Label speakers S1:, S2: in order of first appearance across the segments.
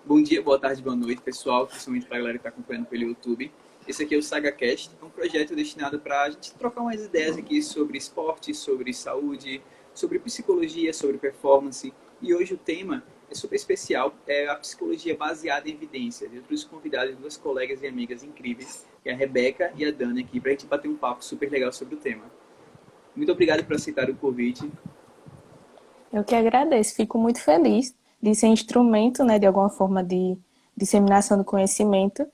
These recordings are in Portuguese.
S1: Bom dia, boa tarde, boa noite, pessoal, principalmente para a galera que está acompanhando pelo YouTube. Esse aqui é o SagaCast, um projeto destinado para a gente trocar umas ideias aqui sobre esporte, sobre saúde, sobre psicologia, sobre performance. E hoje o tema é super especial, é a psicologia baseada em evidência. Eu trouxe convidados, duas colegas e amigas incríveis, que é a Rebeca e a Dani aqui, para a gente bater um papo super legal sobre o tema. Muito obrigado por aceitar o convite.
S2: Eu que agradeço, fico muito feliz de ser instrumento, né, de alguma forma de disseminação do conhecimento.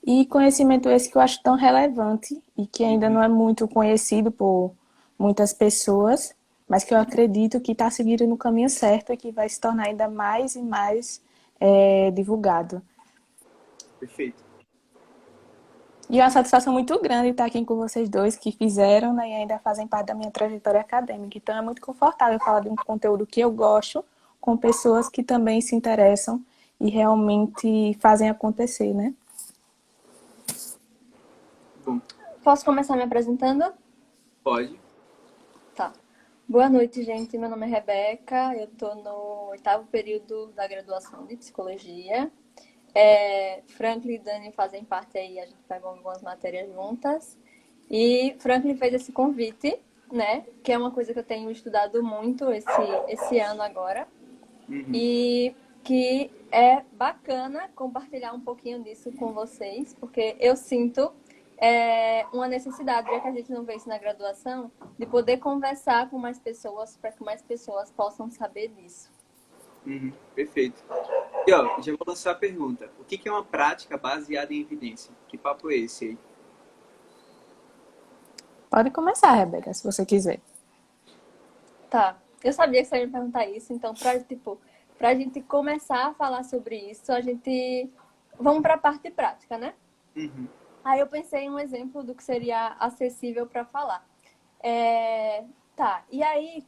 S2: E conhecimento esse que eu acho tão relevante e que ainda não é muito conhecido por muitas pessoas, mas que eu acredito que está seguindo no caminho certo e que vai se tornar ainda mais e mais divulgado.
S1: Perfeito.
S2: E é uma satisfação muito grande estar aqui com vocês dois que fizeram, né, e ainda fazem parte da minha trajetória acadêmica. Então é muito confortável falar de um conteúdo que eu gosto com pessoas que também se interessam e realmente fazem acontecer, né?
S1: Bom,
S3: Posso começar me apresentando?
S1: pode.
S3: Tá. Boa noite, gente. Meu nome é Rebeca. Eu tô no 8º período da graduação de psicologia. Franklin e Dani fazem parte aí, a gente pega algumas matérias juntas. E Franklin fez esse convite, né? Que é uma coisa que eu tenho estudado muito esse ano agora. E que é bacana compartilhar um pouquinho disso com vocês, porque eu sinto uma necessidade, já que a gente não vê isso na graduação, de poder conversar com mais pessoas, para que mais pessoas possam saber disso.
S1: Perfeito. E ó, já vou lançar a pergunta. O que é uma prática baseada em evidência? Que papo é esse aí?
S2: Pode começar, Rebeca, se você quiser.
S3: Tá. Eu sabia que você ia me perguntar isso, então pra gente começar a falar sobre isso, vamos para a parte prática, né? Aí eu pensei em um exemplo do que seria acessível para falar. Tá, e aí,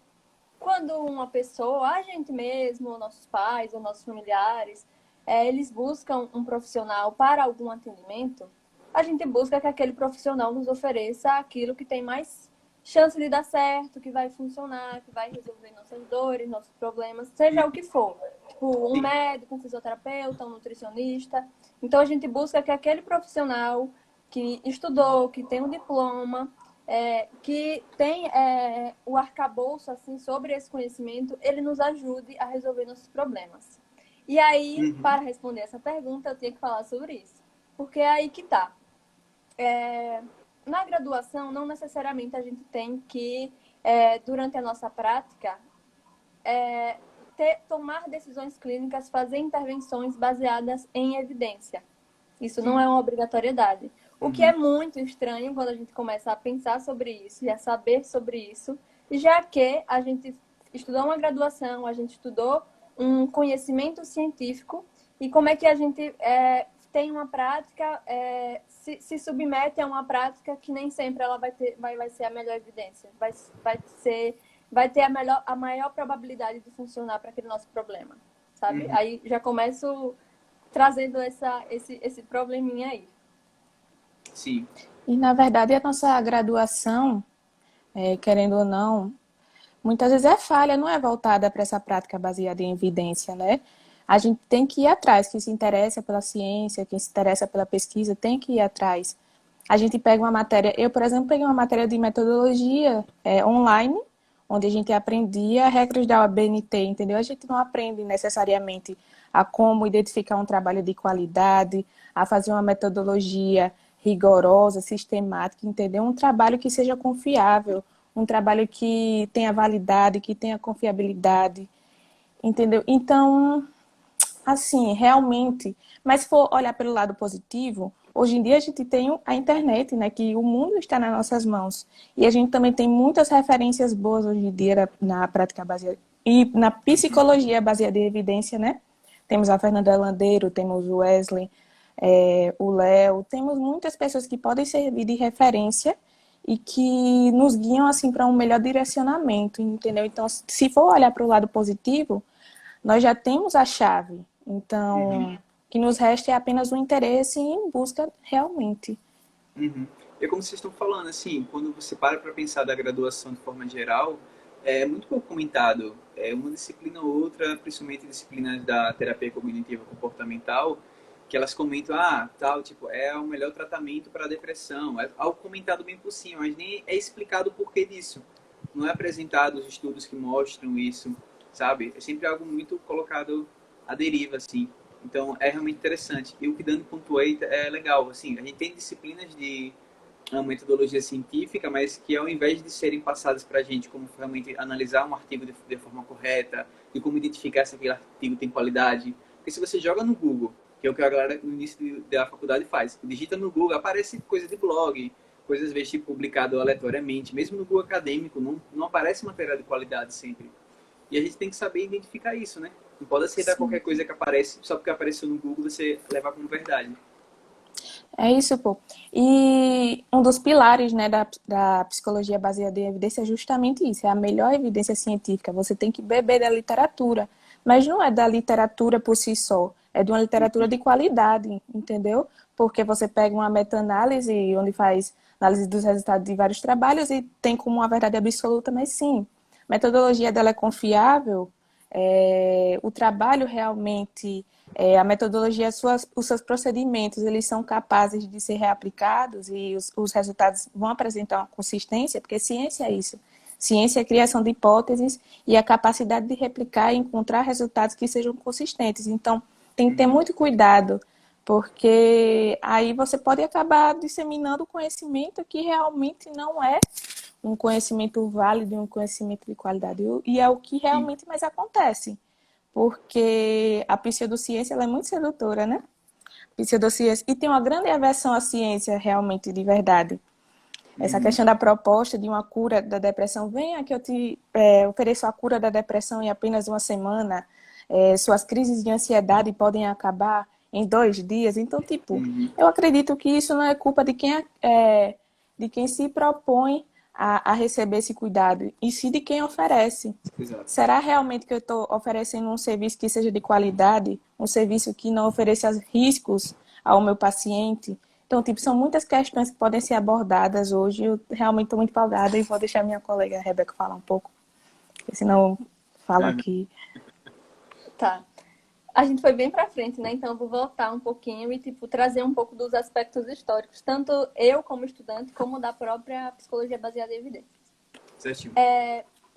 S3: quando uma pessoa, a gente mesmo, nossos pais ou nossos familiares, eles buscam um profissional para algum atendimento, a gente busca que aquele profissional nos ofereça aquilo que tem mais chance de dar certo, que vai funcionar, que vai resolver nossas dores, nossos problemas, seja o que for. Tipo, um médico, um fisioterapeuta, um nutricionista. Então, a gente busca que aquele profissional que estudou, que tem um diploma, que tem o arcabouço assim, sobre esse conhecimento, ele nos ajude a resolver nossos problemas. E aí, para responder essa pergunta, eu tinha que falar sobre isso. Porque é aí que tá. Na graduação, não necessariamente a gente tem que, durante a nossa prática, tomar decisões clínicas, fazer intervenções baseadas em evidência. Isso não é uma obrigatoriedade. O que é muito estranho quando a gente começa a pensar sobre isso e a saber sobre isso, já que a gente estudou uma graduação, a gente estudou um conhecimento científico, e como é que a gente tem uma prática, se submete a uma prática que nem sempre ela vai ser a melhor evidência, vai ter a maior probabilidade de funcionar para aquele nosso problema, sabe? Aí já começo trazendo esse probleminha aí.
S1: Sim.
S2: E, na verdade, a nossa graduação, querendo ou não, muitas vezes é falha, não é voltada para essa prática baseada em evidência, né? A gente tem que ir atrás, quem se interessa pela ciência, quem se interessa pela pesquisa, tem que ir atrás. A gente pega uma matéria, eu, por exemplo, peguei uma matéria de metodologia online, onde a gente aprendia regras da ABNT, entendeu? A gente não aprende necessariamente a como identificar um trabalho de qualidade, a fazer uma metodologia rigorosa, sistemática, entendeu? Um trabalho que seja confiável, um trabalho que tenha validade, que tenha confiabilidade, entendeu? Então, assim, realmente, mas se for olhar pelo lado positivo, hoje em dia a gente tem a internet, né, que o mundo está nas nossas mãos. E a gente também tem muitas referências boas hoje em dia na prática baseada e na psicologia baseada em evidência, né? Temos a Fernanda Landeiro, temos o Wesley, o Léo, temos muitas pessoas que podem servir de referência e que nos guiam assim para um melhor direcionamento, entendeu? Então, se for olhar para o lado positivo, nós já temos a chave. Então, o que nos resta é apenas o interesse em busca realmente.
S1: É como vocês estão falando, assim, quando você para pensar da graduação de forma geral, é muito pouco comentado. É uma disciplina ou outra, principalmente disciplinas da terapia cognitiva comportamental, que elas comentam, tal, tipo, é o melhor tratamento para a depressão. É algo comentado bem por cima, mas nem é explicado o porquê disso. Não é apresentado os estudos que mostram isso, sabe? É sempre algo muito colocado à deriva, assim. Então, é realmente interessante. E o que Dani pontuou aí é legal, assim, a gente tem disciplinas de uma metodologia científica, mas que ao invés de serem passadas para a gente como realmente analisar um artigo de forma correta e como identificar se aquele artigo tem qualidade, porque se você joga no Google, que é o que a galera no início da faculdade faz, digita no Google, aparece coisa de blog, coisas às vezes tipo, publicado aleatoriamente, mesmo no Google acadêmico, não aparece material de qualidade sempre. E a gente tem que saber identificar isso, né? Não pode aceitar
S2: Sim.
S1: qualquer coisa que aparece, só porque apareceu no Google você levar como verdade.
S2: É isso, pô. E um dos pilares, né, da psicologia baseada em evidência é justamente isso, é a melhor evidência científica. Você tem que beber da literatura, mas não é da literatura por si só, é de uma literatura de qualidade, entendeu? Porque você pega uma meta-análise onde faz análise dos resultados de vários trabalhos e tem como uma verdade absoluta, mas sim, a metodologia dela é confiável, o trabalho realmente a metodologia, os seus procedimentos, eles são capazes de ser reaplicados e os resultados vão apresentar uma consistência, porque ciência é isso. Ciência é a criação de hipóteses e a capacidade de replicar e encontrar resultados que sejam consistentes. Então, tem que ter muito cuidado, porque aí você pode acabar disseminando conhecimento que realmente não é um conhecimento válido, um conhecimento de qualidade. E é o que
S1: Sim.
S2: realmente mais acontece, porque a pseudociência ela é muito sedutora, né? Pseudociência. E tem uma grande aversão à ciência, realmente, de verdade. Essa questão da proposta de uma cura da depressão, venha que eu te ofereço a cura da depressão em apenas uma semana, suas crises de ansiedade podem acabar em 2 dias. Então, tipo, eu acredito que isso não é culpa de quem se propõe a receber esse cuidado, e sim de quem oferece.
S1: Exato.
S2: Será realmente que eu estou oferecendo um serviço que seja de qualidade, um serviço que não ofereça riscos ao meu paciente? Então, tipo, são muitas questões que podem ser abordadas hoje. Eu realmente estou muito empolgada e vou deixar minha colega Rebeca falar um pouco, porque senão eu falo aqui.
S3: Tá. A gente foi bem pra frente, né? Então eu vou voltar um pouquinho e, tipo, trazer um pouco dos aspectos históricos, tanto eu como estudante, como da própria psicologia baseada em evidências.
S1: Certinho.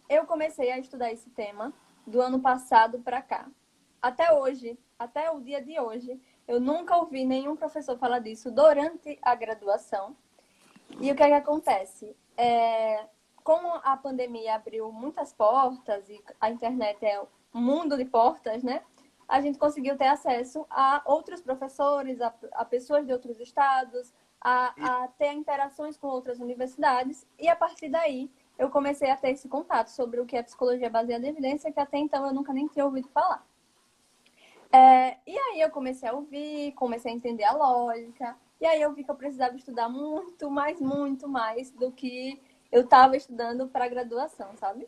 S3: Eu comecei a estudar esse tema do ano passado pra cá. Até hoje, até o dia de hoje, eu nunca ouvi nenhum professor falar disso durante a graduação. E o que é que acontece? Como a pandemia abriu muitas portas e a internet é um mundo de portas, né? A gente conseguiu ter acesso a outros professores, a pessoas de outros estados, a ter interações com outras universidades. E a partir daí, eu comecei a ter esse contato sobre o que é psicologia baseada em evidência, que até então eu nunca nem tinha ouvido falar. E aí eu comecei a ouvir, comecei a entender a lógica. E aí eu vi que eu precisava estudar muito mais do que eu estava estudando para a graduação, sabe?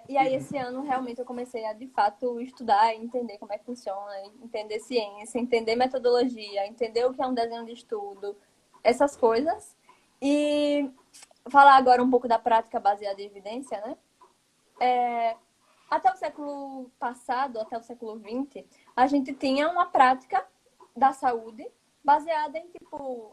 S3: E aí esse ano realmente eu comecei a, de fato, estudar e entender como é que funciona, entender ciência, entender metodologia, entender o que é um desenho de estudo, essas coisas. E falar agora um pouco da prática baseada em evidência, né? Até o século passado, até o século XX, a gente tinha uma prática da saúde baseada em, tipo,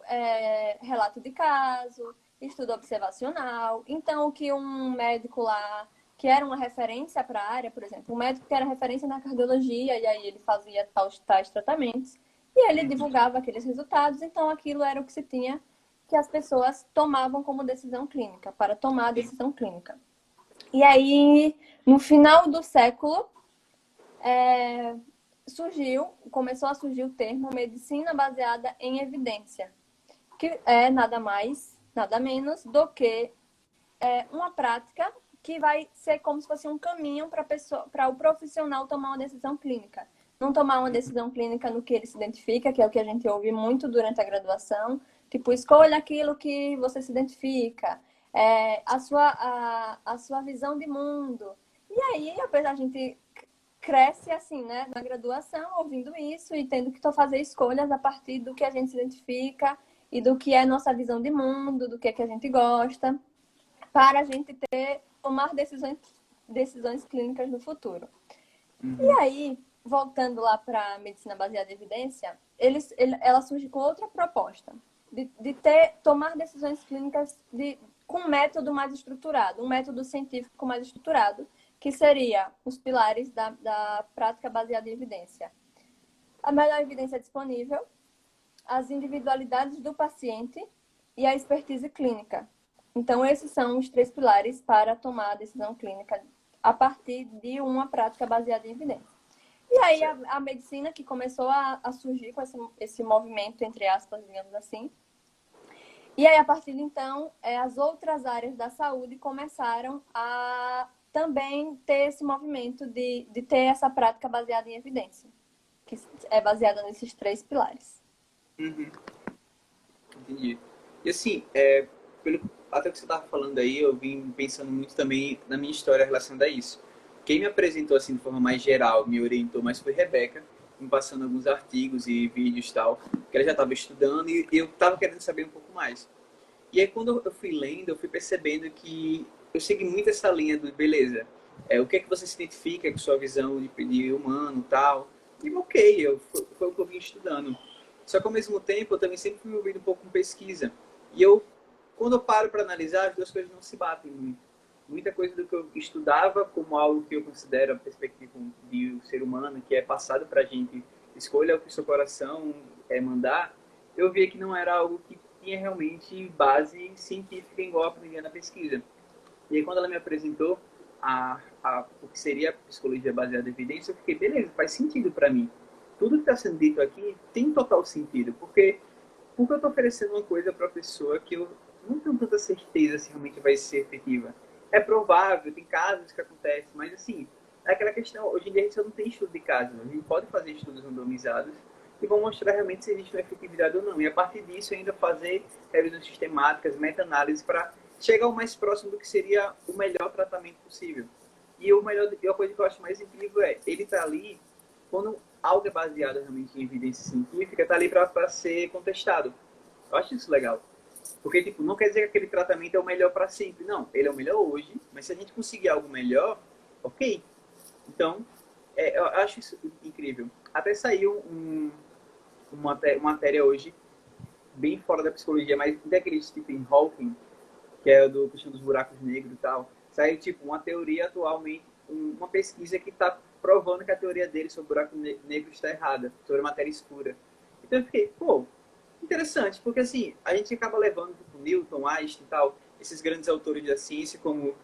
S3: relato de caso, estudo observacional. Então, o que um médico lá, que era uma referência para a área, por exemplo, um médico que era referência na cardiologia, e aí ele fazia tais tratamentos, e ele divulgava aqueles resultados, então aquilo era o que se tinha, que as pessoas tomavam como decisão clínica, para tomar a decisão clínica. E aí, no final do século, começou a surgir o termo medicina baseada em evidência, que é nada mais, nada menos do que uma prática que vai ser como se fosse um caminho para o profissional tomar uma decisão clínica. Não tomar uma decisão clínica no que ele se identifica, que é o que a gente ouve muito durante a graduação, tipo, escolha aquilo que você se identifica, a sua visão de mundo. E aí, apesar a gente cresce assim, né, na graduação, ouvindo isso e tendo que fazer escolhas a partir do que a gente se identifica e do que é nossa visão de mundo, do que é que a gente gosta, para a gente ter tomar decisões clínicas no futuro. E aí, voltando lá para a medicina baseada em evidência, ela surge com outra proposta, de tomar decisões clínicas com um método mais estruturado, um método científico mais estruturado, que seria os pilares da prática baseada em evidência. A melhor evidência disponível, as individualidades do paciente e a expertise clínica. Então, esses são os 3 pilares para tomar a decisão clínica a partir de uma prática baseada em evidência. E aí, a medicina que começou a surgir com esse movimento, entre aspas, digamos assim. E aí, a partir de então, as outras áreas da saúde começaram a também ter esse movimento de ter essa prática baseada em evidência, que é baseada nesses 3 pilares.
S1: Entendi. E assim, até o que você estava falando aí, eu vim pensando muito também na minha história relacionada a isso. Quem me apresentou assim de forma mais geral, me orientou mais foi Rebeca, me passando alguns artigos e vídeos e tal, que ela já estava estudando e eu estava querendo saber um pouco mais. E aí quando eu fui lendo, eu fui percebendo que eu segui muito essa linha do beleza. O que é que você se identifica com sua visão de humano e tal. E ok, foi o que eu vim estudando. Só que ao mesmo tempo eu também sempre fui envolvido um pouco com pesquisa. E quando eu paro para analisar, as duas coisas não se batem muito. Muita coisa do que eu estudava como algo que eu considero a perspectiva de ser humano, que é passado para a gente, escolha o que o seu coração mandar, eu via que não era algo que tinha realmente base científica igual aprender na pesquisa. E aí quando ela me apresentou o que seria a psicologia baseada em evidência, eu fiquei, beleza, faz sentido para mim. Tudo que está sendo dito aqui tem total sentido, porque eu estou oferecendo uma coisa para a pessoa que eu não tenho tanta certeza se realmente vai ser efetiva. É provável, tem casos que acontecem, mas assim, é aquela questão, hoje em dia a gente só não tem estudo de casos, a gente pode fazer estudos randomizados que vão mostrar realmente se existe uma efetividade ou não. E a partir disso ainda fazer revisões sistemáticas, meta-análises para chegar o mais próximo do que seria o melhor tratamento possível. E a coisa que eu acho mais incrível ele está ali, quando algo é baseado realmente em evidência científica, está ali para ser contestado. Eu acho isso legal. Porque, tipo, não quer dizer que aquele tratamento é o melhor para sempre. Não, ele é o melhor hoje, mas se a gente conseguir algo melhor, ok. Então, eu acho isso incrível. Até saiu uma matéria hoje, bem fora da psicologia, mas daquele Stephen Hawking, que é do questão dos buracos negros e tal. Saiu, tipo, uma teoria atualmente, uma pesquisa que está provando que a teoria dele sobre buracos negros está errada, sobre matéria escura. Então eu fiquei, interessante, porque assim, a gente acaba levando tipo Newton, Einstein e tal, esses grandes autores da ciência como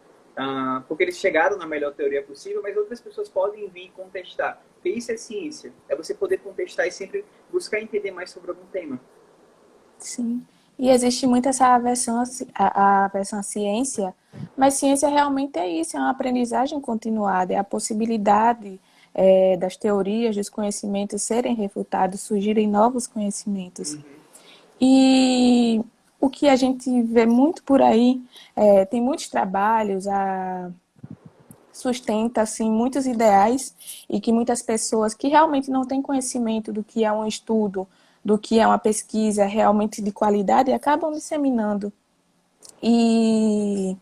S1: porque eles chegaram na melhor teoria possível, mas outras pessoas podem vir contestar. Porque isso é ciência, é você poder contestar e sempre buscar entender mais sobre algum tema.
S2: Sim, e existe muito essa aversão à ciência, mas ciência realmente é isso, é uma aprendizagem continuada, é a possibilidade das teorias, dos conhecimentos serem refutados, surgirem novos conhecimentos. E o que a gente vê muito por aí, tem muitos trabalhos, sustenta assim, muitos ideais e que muitas pessoas que realmente não têm conhecimento do que é um estudo, do que é uma pesquisa realmente de qualidade, acabam disseminando. E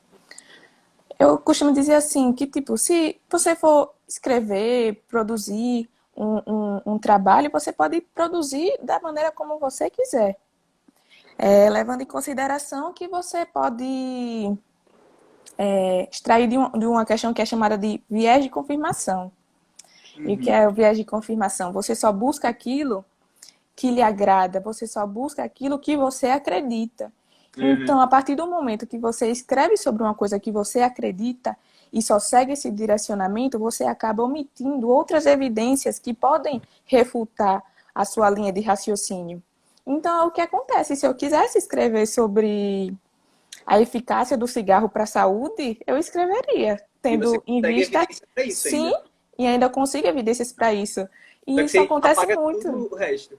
S2: eu costumo dizer assim, que tipo, se você for escrever, produzir um trabalho, você pode produzir da maneira como você quiser. Levando em consideração que você pode extrair de uma questão que é chamada de viés de confirmação. E o que é o viés de confirmação? Você só busca aquilo que lhe agrada, você só busca aquilo que você acredita. Então, a partir do momento que você escreve sobre uma coisa que você acredita e só segue esse direcionamento, você acaba omitindo outras evidências que podem refutar a sua linha de raciocínio. Então, é o que acontece. Se eu quisesse escrever sobre a eficácia do cigarro para a saúde, eu escreveria, tendo em vista... Sim, ainda. E ainda consigo evidências para isso. E isso acontece muito.
S1: Tudo o resto.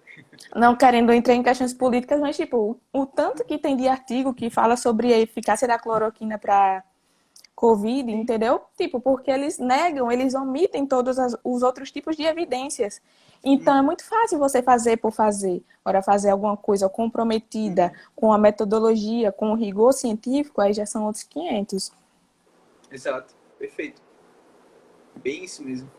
S2: Não querendo entrar em questões políticas, mas tipo, o tanto que tem de artigo que fala sobre a eficácia da cloroquina para Covid, entendeu? Tipo, porque eles negam, eles omitem todos os outros tipos de evidências. Então, é muito fácil você fazer por fazer. Agora, fazer alguma coisa comprometida com a metodologia, com o rigor científico, aí já são outros 500.
S1: Exato, perfeito. Bem isso mesmo.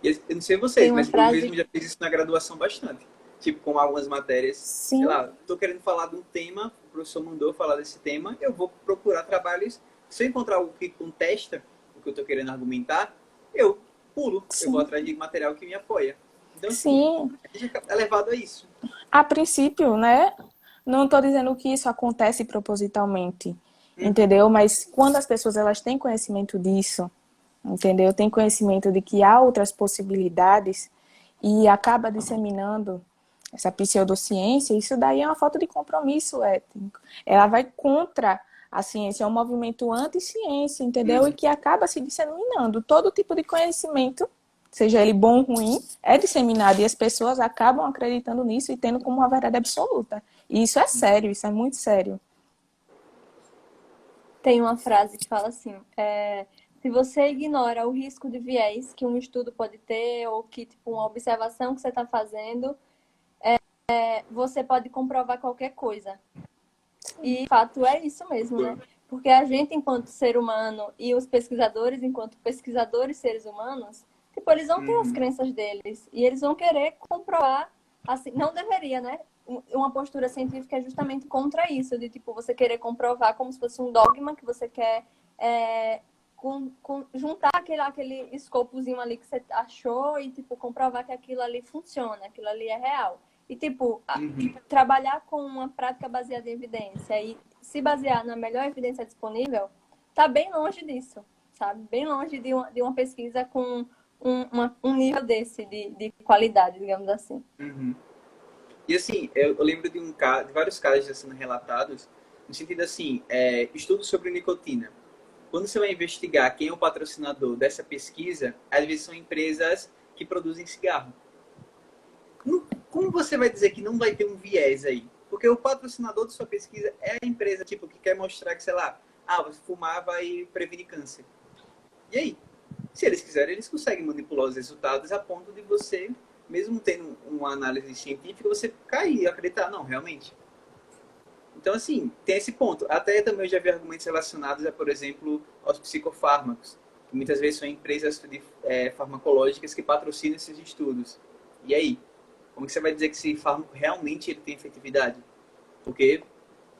S1: E eu não sei vocês,
S3: Tem uma
S1: mas eu
S3: frase.
S1: mesmo já fiz isso na graduação bastante. Tipo, com algumas matérias, sei
S2: Sim,
S1: lá, tô querendo falar de um tema, o professor mandou falar desse tema, eu vou procurar trabalhos. Se eu encontrar algo que contesta o que eu tô querendo argumentar, eu pulo, eu vou
S2: sim,
S1: atrás de material que me apoia. Então, assim,
S2: sim.
S1: a gente é levado a isso.
S2: A princípio, né? Não estou dizendo que isso acontece propositalmente,
S1: Uhum,
S2: entendeu? Mas quando as pessoas elas têm conhecimento disso, entendeu? Tem conhecimento de que há outras possibilidades e acaba disseminando essa pseudociência, isso daí é uma falta de compromisso ético. Ela vai contra a ciência, é um movimento anti-ciência, entendeu? E
S1: uhum,
S2: que acaba se disseminando. Todo tipo de conhecimento, seja ele bom ou ruim, é disseminado e as pessoas acabam acreditando nisso e tendo como uma verdade absoluta. E isso é sério, isso é muito sério.
S3: Tem uma frase que fala assim: se você ignora o risco de viés que um estudo pode ter, ou que tipo, uma observação que você está fazendo, você pode comprovar qualquer coisa. E, de fato, é isso mesmo, né? Porque a gente, enquanto ser humano, e os pesquisadores, enquanto pesquisadores seres humanos, tipo, eles vão ter as
S1: uhum,
S3: crenças deles e eles vão querer comprovar, assim, não deveria, né? Uma postura científica é justamente contra isso, de tipo, você querer comprovar como se fosse um dogma que você quer juntar aquele escopozinho ali que você achou e, tipo, comprovar que aquilo ali funciona, aquilo ali é real. E, tipo,
S1: uhum.
S3: trabalhar com uma prática baseada em evidência e se basear na melhor evidência disponível, tá bem longe disso, sabe? Bem longe de uma pesquisa com um nível desse de qualidade, digamos assim.
S1: Uhum. E assim, eu lembro de de vários casos já sendo relatados, no sentido assim, estudos sobre nicotina. Quando você vai investigar quem é o patrocinador dessa pesquisa, às vezes são empresas que produzem cigarro. Como você vai dizer que não vai ter um viés aí? Porque o patrocinador de sua pesquisa é a empresa tipo que quer mostrar que, sei lá, você fumar vai prevenir câncer. E aí? Se eles quiserem, eles conseguem manipular os resultados a ponto de você, mesmo tendo uma análise científica, você cair e acreditar, não, realmente. Então, assim, tem esse ponto. Até também eu já vi argumentos relacionados a, por exemplo, aos psicofármacos, que muitas vezes são empresas farmacológicas que patrocinam esses estudos. E aí? Como que você vai dizer que esse fármaco realmente ele tem efetividade? Porque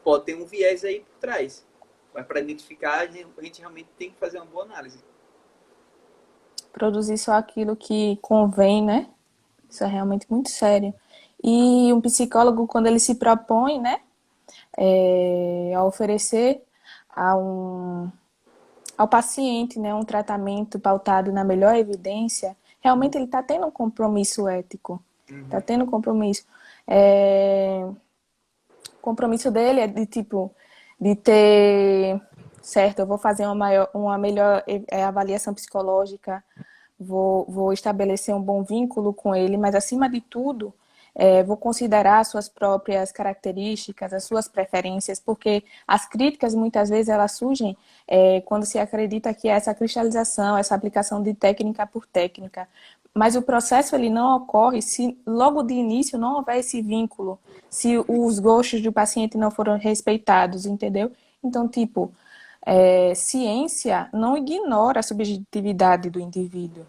S1: pode ter um viés aí por trás. Mas para identificar, a gente realmente tem que fazer uma boa análise.
S2: Produzir só aquilo que convém, né? Isso é realmente muito sério. E um psicólogo, quando ele se propõe, né, a oferecer a ao paciente, né, um tratamento pautado na melhor evidência, realmente ele está tendo um compromisso ético, está
S1: Uhum.
S2: tendo um compromisso. O compromisso dele é de tipo, de ter, certo, eu vou fazer uma melhor avaliação psicológica, vou estabelecer um bom vínculo com ele, mas acima de tudo, vou considerar as suas próprias características, as suas preferências, porque as críticas muitas vezes elas surgem quando se acredita que é essa cristalização, essa aplicação de técnica por técnica. Mas o processo ele não ocorre se logo de início não houver esse vínculo, se os gostos do paciente não foram respeitados, entendeu? Então, tipo, ciência não ignora a subjetividade do indivíduo.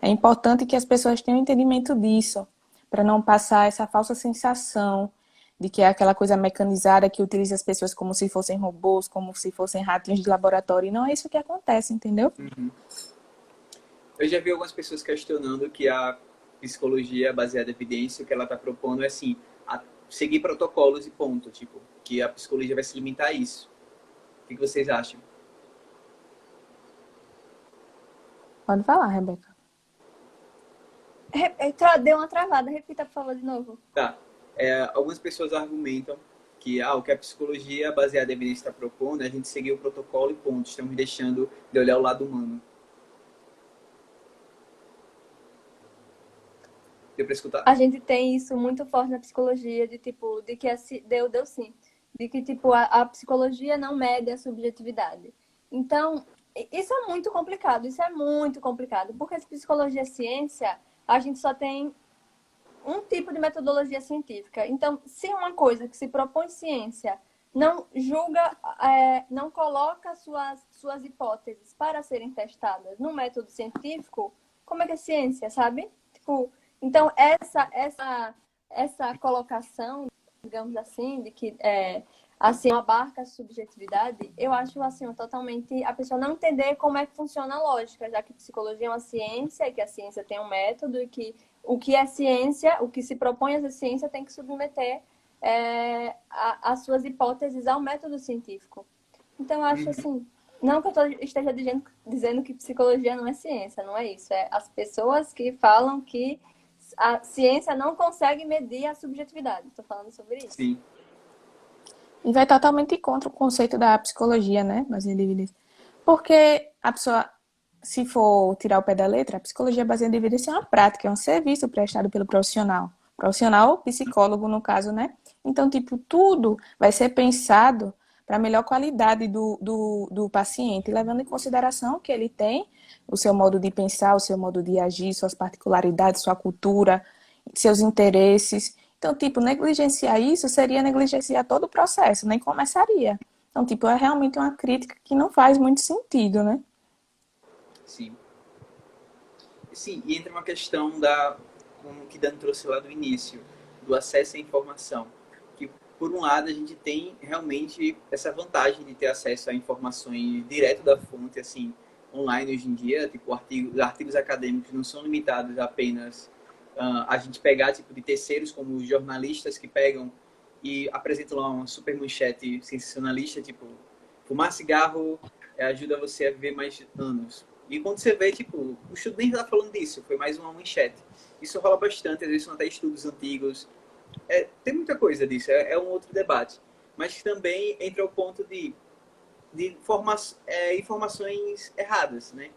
S2: É importante que as pessoas tenham entendimento disso, para não passar essa falsa sensação de que é aquela coisa mecanizada que utiliza as pessoas como se fossem robôs, como se fossem ratinhos de laboratório. E não é isso que acontece, entendeu?
S1: Uhum. Eu já vi algumas pessoas questionando que a psicologia baseada em evidência, o que ela está propondo é assim, seguir protocolos e ponto, tipo, que a psicologia vai se limitar a isso. O que vocês acham?
S2: Pode falar, Rebeca.
S3: Deu uma travada, repita, por favor, de novo.
S1: Tá. Algumas pessoas argumentam que o que a psicologia baseada em evidência está propondo é a gente seguir o protocolo e ponto. Estamos deixando de olhar o lado humano. Deu para escutar?
S3: A gente tem isso muito forte na psicologia, de tipo, de que deu sim. De que, tipo, a psicologia não mede a subjetividade. Então, isso é muito complicado, isso é muito complicado, porque se psicologia é ciência, a gente só tem um tipo de metodologia científica. Então, se uma coisa que se propõe ciência não julga, não coloca suas hipóteses para serem testadas no método científico, como é que é ciência, sabe? Tipo, então, essa colocação, digamos assim, de que assim, abarca a subjetividade, eu acho assim, totalmente a pessoa não entender como é que funciona a lógica, já que psicologia é uma ciência e que a ciência tem um método e que o que é ciência, o que se propõe a ser ciência tem que submeter as suas hipóteses ao método científico. Então, eu acho assim, não que eu esteja dizendo que psicologia não é ciência, não é isso. É as pessoas que falam que a ciência não consegue medir a subjetividade. Estou falando sobre isso.
S1: Sim.
S2: E vai totalmente contra o conceito da psicologia, né? Baseada em evidência. Porque a pessoa, se for tirar o pé da letra, a psicologia baseada em evidência é uma prática, é um serviço prestado pelo profissional. Profissional, psicólogo, no caso, né? Então, tipo, tudo vai ser pensado para a melhor qualidade do paciente, levando em consideração que ele tem o seu modo de pensar, o seu modo de agir, suas particularidades, sua cultura, seus interesses. Então, tipo, negligenciar isso seria negligenciar todo o processo, nem começaria. Então, tipo, é realmente uma crítica que não faz muito sentido, né?
S1: Sim. Sim, e entra uma questão como que Dan trouxe lá do início, do acesso à informação. Que, por um lado, a gente tem realmente essa vantagem de ter acesso a informações direto da fonte, assim, online hoje em dia, tipo, artigos acadêmicos não são limitados apenas a gente pegar, tipo, de terceiros, como os jornalistas que pegam e apresentam lá uma super manchete sensacionalista, tipo, fumar cigarro ajuda você a viver mais anos. E quando você vê, tipo, o estudo nem está falando disso, foi mais uma manchete. Isso rola bastante, às vezes são até estudos antigos. Tem muita coisa disso, é um outro debate. Mas também entra o ponto de informações erradas, né?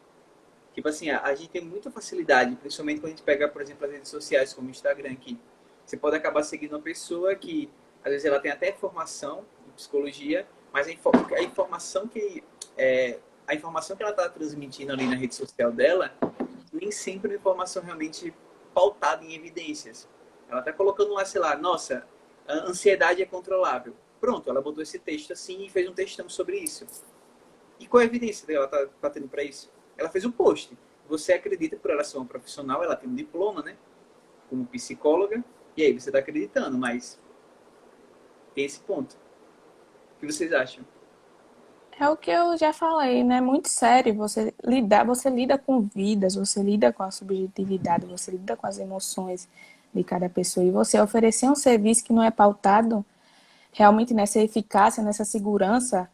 S1: Tipo assim, a gente tem muita facilidade, principalmente quando a gente pega, por exemplo, as redes sociais, como o Instagram, que você pode acabar seguindo uma pessoa que, às vezes, ela tem até formação em psicologia, mas a informação que ela está transmitindo ali na rede social dela, nem sempre é informação realmente pautada em evidências. Ela está colocando lá, sei lá, nossa, a ansiedade é controlável. Pronto, ela botou esse texto assim e fez um textão sobre isso. E qual é a evidência que ela está tendo para isso? Ela fez um post. Você acredita por ela ser uma profissional, ela tem um diploma, né? Como psicóloga, e aí você está acreditando, mas tem esse ponto. O que vocês acham?
S2: É o que eu já falei, né? Muito sério. Você lida com vidas, você lida com a subjetividade, você lida com as emoções de cada pessoa. E você oferecer um serviço que não é pautado realmente nessa eficácia, nessa segurança,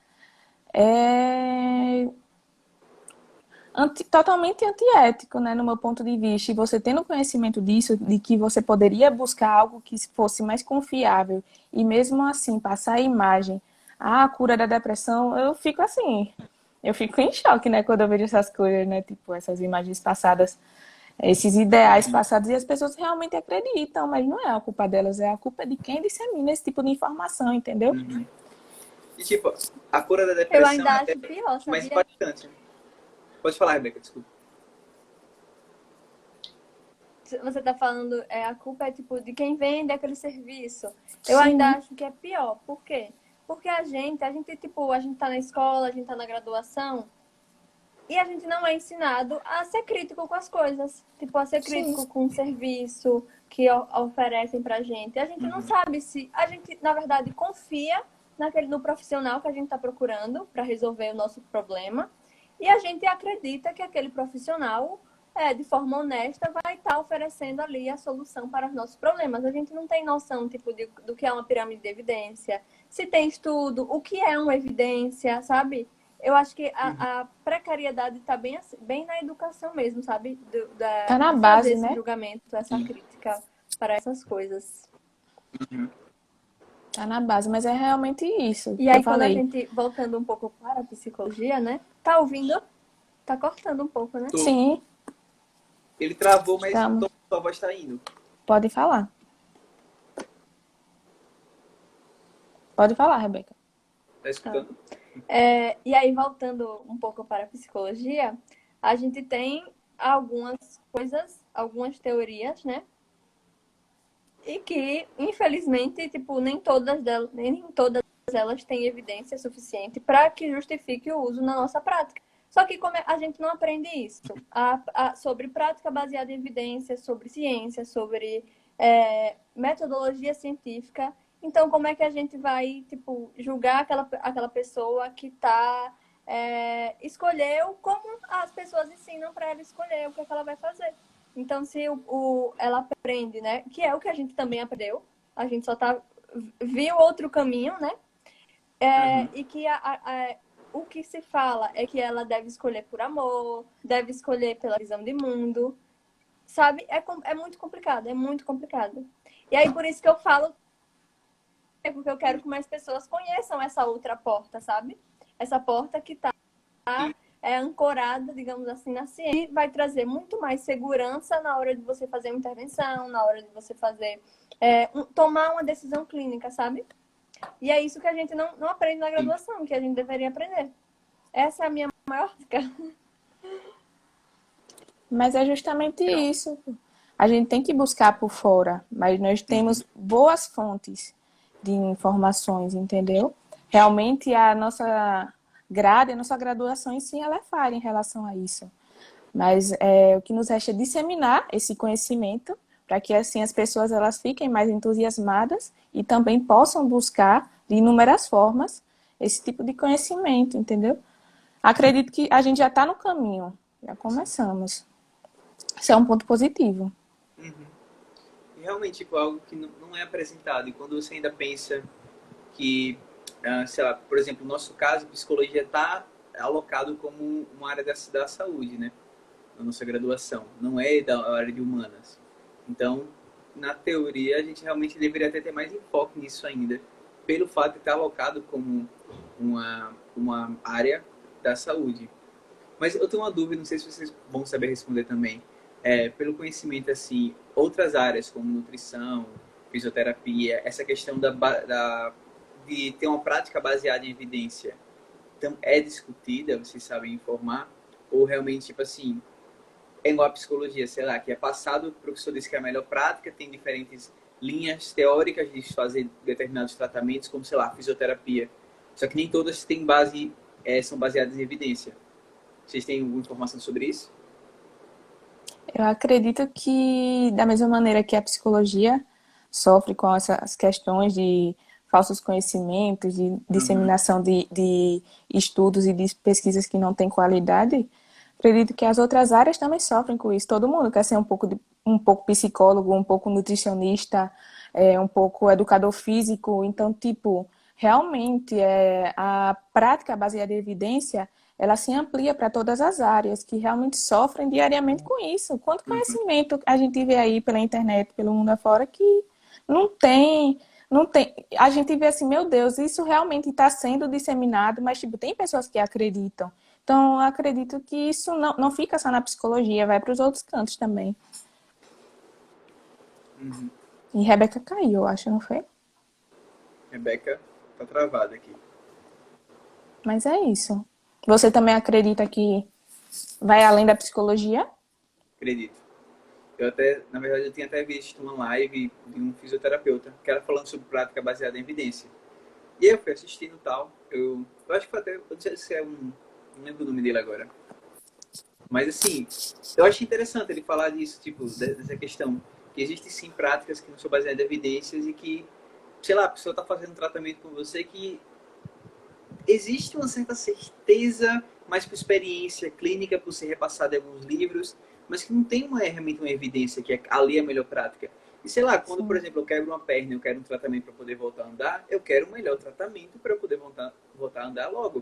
S2: é totalmente antiético, né, no meu ponto de vista. E você tendo conhecimento disso, de que você poderia buscar algo que fosse mais confiável e mesmo assim passar a imagem, a cura da depressão, eu fico em choque, né, quando eu vejo essas coisas, né, tipo essas imagens passadas, esses ideais passados e as pessoas realmente acreditam, mas não é a culpa delas, é a culpa de quem dissemina esse tipo de informação, entendeu?
S1: Uhum. E tipo, a cura da
S3: Eu
S1: depressão
S3: ainda
S1: é
S3: acho
S1: até
S3: pior,
S1: mais
S3: sabia?
S1: impactante. Pode falar, Rebeca, desculpa.
S3: Você tá falando, a culpa é tipo de quem vende aquele serviço. Eu ainda
S2: Sim,
S3: acho que é pior. Por quê? Porque a gente tá na escola, a gente tá na graduação e a gente não é ensinado a ser crítico com as coisas. Tipo, a ser
S2: sim.
S3: crítico com o serviço que oferecem pra gente. A gente não sabe se a gente, na verdade, confia no profissional que a gente tá procurando para resolver o nosso problema. E a gente acredita que aquele profissional de forma honesta, vai estar oferecendo ali a solução para os nossos problemas. A gente não tem noção, tipo, do que é uma pirâmide de evidência, se tem estudo, o que é uma evidência, sabe? Eu acho que a precariedade está bem na educação mesmo, sabe?
S2: Tá na
S3: De fazer
S2: base,
S3: esse
S2: né?
S3: julgamento, essa crítica para essas coisas.
S1: Uhum.
S2: Tá na base, mas é realmente isso
S3: E
S2: que eu
S3: aí, quando a
S2: falei.
S3: gente, voltando um pouco para a psicologia, né? Tá ouvindo? Tá cortando um pouco, né?
S1: Tô.
S2: Sim,
S1: Ele travou, mas
S2: estamos.
S1: sua voz está indo.
S2: Pode falar. Pode falar, Rebeca.
S1: Tá
S3: Tá.
S1: escutando?
S3: E aí, voltando um pouco para a psicologia, a gente tem algumas coisas, algumas teorias, né? E que, infelizmente, tipo, nem todas elas têm evidência suficiente para que justifique o uso na nossa prática. Só que como a gente não aprende isso sobre prática baseada em evidência, sobre ciência, sobre metodologia científica, então como é que a gente vai, tipo, julgar aquela pessoa que escolheu como as pessoas ensinam para ela escolher o que ela vai fazer. Então, se ela aprende, né, que é o que a gente também aprendeu, a gente só viu outro caminho, né, e que o que se fala é que ela deve escolher por amor, deve escolher pela visão de mundo, sabe? É muito complicado, é muito complicado. E aí, por isso que eu falo, porque eu quero que mais pessoas conheçam essa outra porta, sabe? Essa porta que está ancorada, digamos assim, na ciência, e vai trazer muito mais segurança na hora de você fazer uma intervenção, na hora de você fazer, tomar uma decisão clínica, sabe? E é isso que a gente não aprende na graduação, que a gente deveria aprender. Essa é a minha maior dica.
S2: Mas é justamente isso. A gente tem que buscar por fora, mas nós temos boas fontes de informações, entendeu? Realmente a nossa grade, a nossa graduação em si, ela é falha em relação a isso. Mas o que nos resta é disseminar esse conhecimento para que assim as pessoas elas fiquem mais entusiasmadas e também possam buscar de inúmeras formas esse tipo de conhecimento, entendeu? Acredito que a gente já está no caminho, já começamos. Isso é um ponto positivo.
S1: E realmente, tipo, algo que não é apresentado. E quando você ainda pensa que, sei lá, por exemplo, no nosso caso, psicologia está alocado como uma área da saúde, né? Na nossa graduação. Não é da área de humanas. Então, na teoria, a gente realmente deveria ter mais enfoque nisso ainda, pelo fato de estar alocado como uma área da saúde. Mas eu tenho uma dúvida, não sei se vocês vão saber responder também. Pelo conhecimento, assim, outras áreas como nutrição, fisioterapia, essa questão de ter uma prática baseada em evidência, então, é discutida, vocês sabem informar? Ou realmente, tipo assim, é igual a psicologia, sei lá, que é passado, o professor disse que é a melhor prática, tem diferentes linhas teóricas de fazer determinados tratamentos, como, sei lá, fisioterapia. Só que nem todas têm são baseadas em evidência. Vocês têm alguma informação sobre isso?
S2: Eu acredito que, da mesma maneira que a psicologia sofre com essas questões de falsos conhecimentos, de disseminação de estudos e de pesquisas que não têm qualidade, acredito que as outras áreas também sofrem com isso. Todo mundo quer ser um pouco psicólogo, um pouco nutricionista, um pouco educador físico. Então, tipo, realmente a prática baseada em evidência ela se amplia para todas as áreas que realmente sofrem diariamente com isso. Quanto conhecimento a gente vê aí pela internet, pelo mundo afora, que não tem. A gente vê assim, meu Deus, isso realmente está sendo disseminado, mas tipo, tem pessoas que acreditam. Então, eu acredito que isso não fica só na psicologia, vai para os outros cantos também. E Rebeca caiu, eu acho, não foi?
S1: Rebeca tá travada aqui.
S2: Mas é isso. Você também acredita que vai além da psicologia?
S1: Acredito. Na verdade, eu tinha até visto uma live de um fisioterapeuta que era falando sobre prática baseada em evidência. E aí eu fui assistindo e tal. Eu acho que foi até, eu não sei se não lembro o nome dele agora. Mas assim, eu acho interessante ele falar disso, tipo, dessa questão. Que existem sim práticas que não são baseadas em evidências e que, sei lá, a pessoa está fazendo um tratamento com você que existe uma certa certeza, mais por experiência clínica, por ser repassada em alguns livros, mas que não tem realmente uma evidência que ali é a melhor prática. E sei lá, quando, por exemplo, eu quebro uma perna e eu quero um tratamento para poder voltar a andar, eu quero um melhor tratamento para eu poder voltar a andar logo.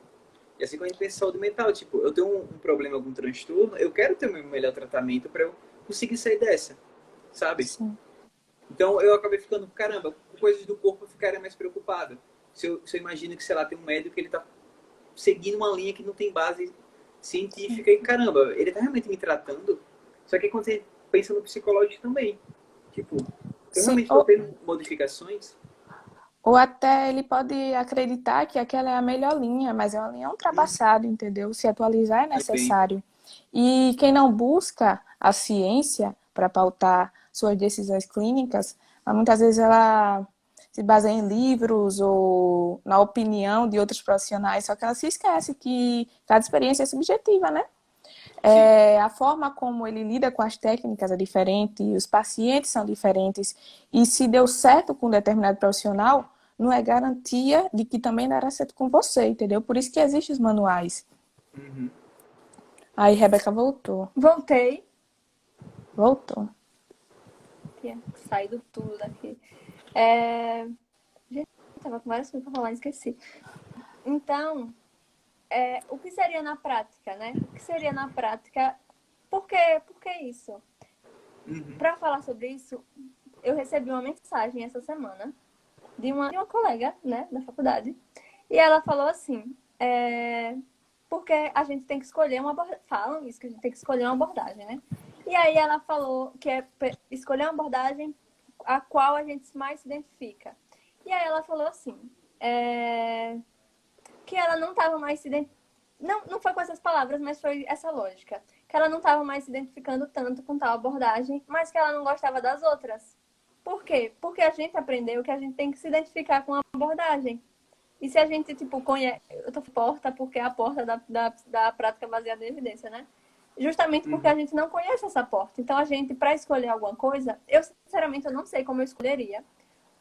S1: E assim quando a gente pensa em saúde mental, tipo, eu tenho um problema, algum transtorno, eu quero ter o meu melhor tratamento para eu conseguir sair dessa, sabe?
S2: Sim.
S1: Então eu acabei ficando, caramba, com coisas do corpo eu ficaria mais preocupado. Se eu imagino que, sei lá, tem um médico que ele tá seguindo uma linha que não tem base científica e, caramba, ele tá realmente me tratando. Só que quando você pensa no psicológico também, tipo, eu realmente tô tendo modificações.
S2: Ou até ele pode acreditar que aquela é a melhor linha, mas é uma linha ultrapassada, entendeu? Se atualizar é necessário. E quem não busca a ciência para pautar suas decisões clínicas, muitas vezes ela se baseia em livros ou na opinião de outros profissionais, só que ela se esquece que cada experiência é subjetiva, né? A forma como ele lida com as técnicas é diferente, os pacientes são diferentes, e se deu certo com um determinado profissional, não é garantia de que também dará certo com você, entendeu? Por isso que existem os manuais.
S1: Uhum.
S2: Aí, Rebeca voltou.
S3: Voltei.
S2: Voltou.
S3: Tinha saído tudo daqui. Gente, tava com várias coisas pra falar, esqueci. Então, o que seria na prática, né? O que seria na prática? Por que isso?
S1: Uhum.
S3: Para falar sobre isso, eu recebi uma mensagem essa semana de uma colega, né, da faculdade. E ela falou assim, porque a gente tem que escolher uma abordagem. Falam isso, que a gente tem que escolher uma abordagem, né? E aí ela falou que é escolher uma abordagem a qual a gente mais se identifica. E aí ela falou assim, que ela não estava mais se identificando. Não foi com essas palavras, mas foi essa lógica. Que ela não estava mais se identificando tanto com tal abordagem, mas que ela não gostava das outras. Por quê? Porque a gente aprendeu que a gente tem que se identificar com a abordagem. E se a gente, tipo, conhece... Eu tô porta porque é a porta da prática baseada em evidência, né? Justamente porque a gente não conhece essa porta. Então, a gente, para escolher alguma coisa, eu, sinceramente, eu não sei como eu escolheria.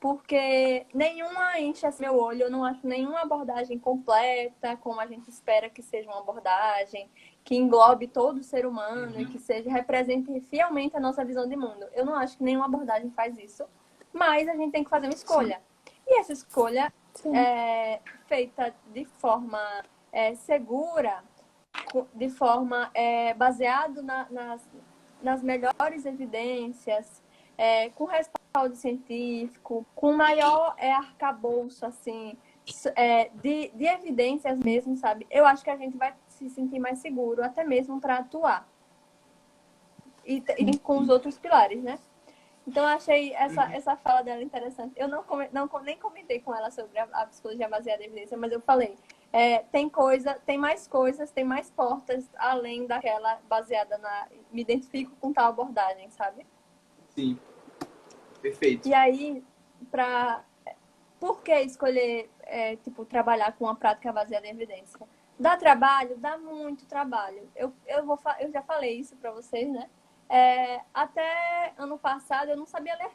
S3: Porque nenhuma enche esse meu olho, eu não acho nenhuma abordagem completa, como a gente espera que seja uma abordagem, que englobe todo o ser humano e que represente fielmente a nossa visão de mundo. Eu não acho que nenhuma abordagem faz isso, mas a gente tem que fazer uma escolha. E essa escolha é feita de forma segura, de forma baseada nas melhores evidências, com respaldo científico, com maior arcabouço, assim, de evidências mesmo, sabe? Eu acho que a gente vai se sentir mais seguro, até mesmo para atuar. E com os outros pilares, né? Então, eu achei essa fala dela interessante. Eu nem comentei com ela sobre a psicologia baseada em evidência, mas eu falei, tem mais coisas, tem mais portas, além daquela baseada me identifico com tal abordagem, sabe?
S1: Sim, perfeito.
S3: E aí, por que escolher, trabalhar com uma prática baseada em evidência? Dá trabalho? Dá muito trabalho. Eu já falei isso para vocês, né? Até ano passado eu não sabia ler,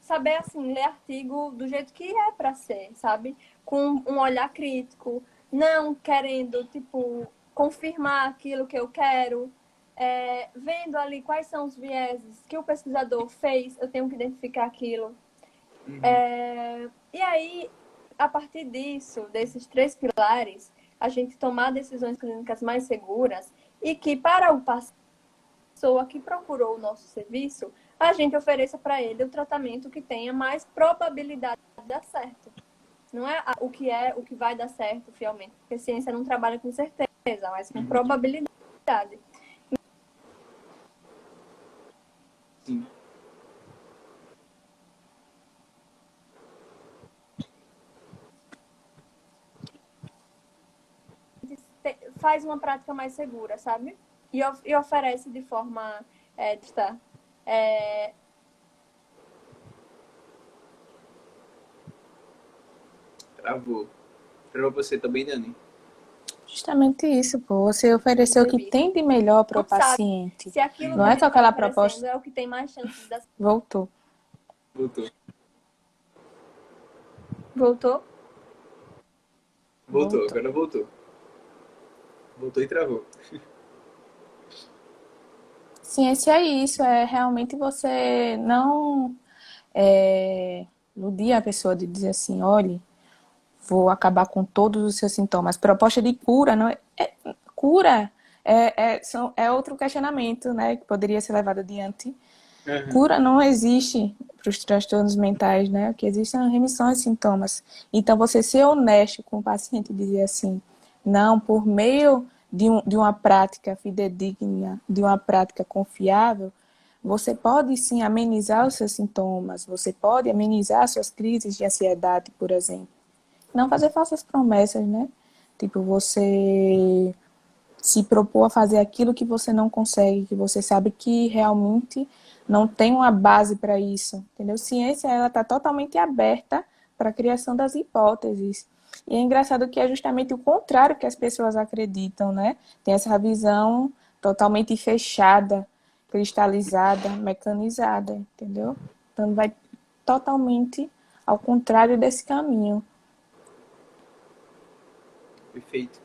S3: saber assim, ler artigo do jeito que é para ser, sabe? Com um olhar crítico, não querendo, confirmar aquilo que eu quero. Vendo ali quais são os vieses que o pesquisador fez, eu tenho que identificar aquilo. E aí, a partir desses 3 pilares, a gente tomar decisões clínicas mais seguras e que para a pessoa que procurou o nosso serviço, a gente ofereça para ele o tratamento que tenha mais probabilidade de dar certo. Não é o que vai dar certo fielmente, porque a ciência não trabalha com certeza, mas com probabilidade.
S1: Sim.
S3: Faz uma prática mais segura, sabe? E oferece de forma
S1: Travou. Travou você também, Dani?
S2: Justamente isso, pô. Você ofereceu o que tem de melhor para o paciente.
S3: Se aquilo
S2: não
S3: que
S2: é só aquela
S3: tá
S2: proposta.
S3: É o que tem mais chances de dar...
S2: Voltou.
S1: Voltou.
S3: Voltou?
S1: Agora voltou. Voltou e travou.
S2: Ciência é isso, é realmente você não iludir a pessoa de dizer assim, olhe, vou acabar com todos os seus sintomas. Proposta de cura, não cura é outro questionamento, né, que poderia ser levado adiante. Cura não existe para os transtornos mentais, né? O que existe são remissões de sintomas. Então, você ser honesto com o paciente e dizer assim, não, por meio de uma prática fidedigna, de uma prática confiável, você pode sim amenizar os seus sintomas, você pode amenizar suas crises de ansiedade, por exemplo. Não fazer falsas promessas, né? Tipo, você se propor a fazer aquilo que você não consegue, que você sabe que realmente não tem uma base para isso, entendeu? Ciência, ela está totalmente aberta para a criação das hipóteses. E é engraçado que é justamente o contrário que as pessoas acreditam, né? Tem essa visão totalmente fechada, cristalizada, mecanizada, entendeu? Então vai totalmente ao contrário desse caminho.
S1: Perfeito.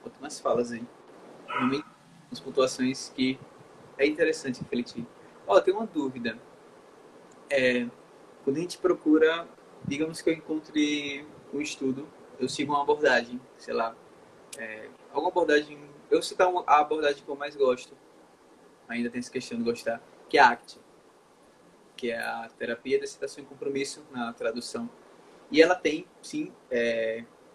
S1: Ótimas falas, hein? Realmente, umas pontuações que é interessante refletir. Ó, tem uma dúvida. Quando a gente procura, digamos que eu encontre um estudo, eu sigo uma abordagem, sei lá, alguma abordagem, eu vou citar a abordagem que eu mais gosto, ainda tem essa questão de gostar, que é a ACT, que é a terapia de aceitação e compromisso na tradução. E ela tem, sim,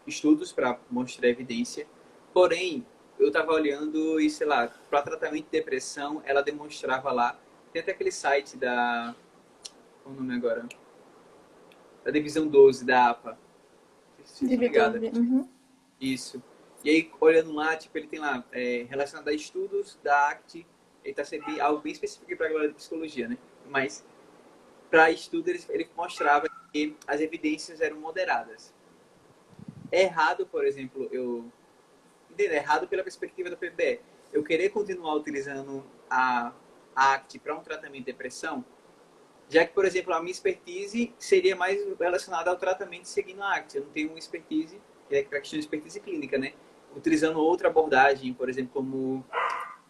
S1: estudos para mostrar evidência, porém, eu estava olhando e, sei lá, para tratamento de depressão, ela demonstrava lá, tem até aquele site da, qual é o nome agora? Da Divisão 12, da APA.
S3: Divisão. Uhum.
S1: Isso. E aí, olhando lá, tipo, ele tem lá, relacionado a estudos da ACT, ele tá sempre algo bem específico para a galera de psicologia, né? Mas, para estudo, ele mostrava que as evidências eram moderadas. É errado, por exemplo, é errado pela perspectiva da PBE. Eu querer continuar utilizando a ACT para um tratamento de depressão, já que, por exemplo, a minha expertise seria mais relacionada ao tratamento seguindo a ACT. Eu não tenho uma expertise, que é a questão de expertise clínica, né? Utilizando outra abordagem, por exemplo, como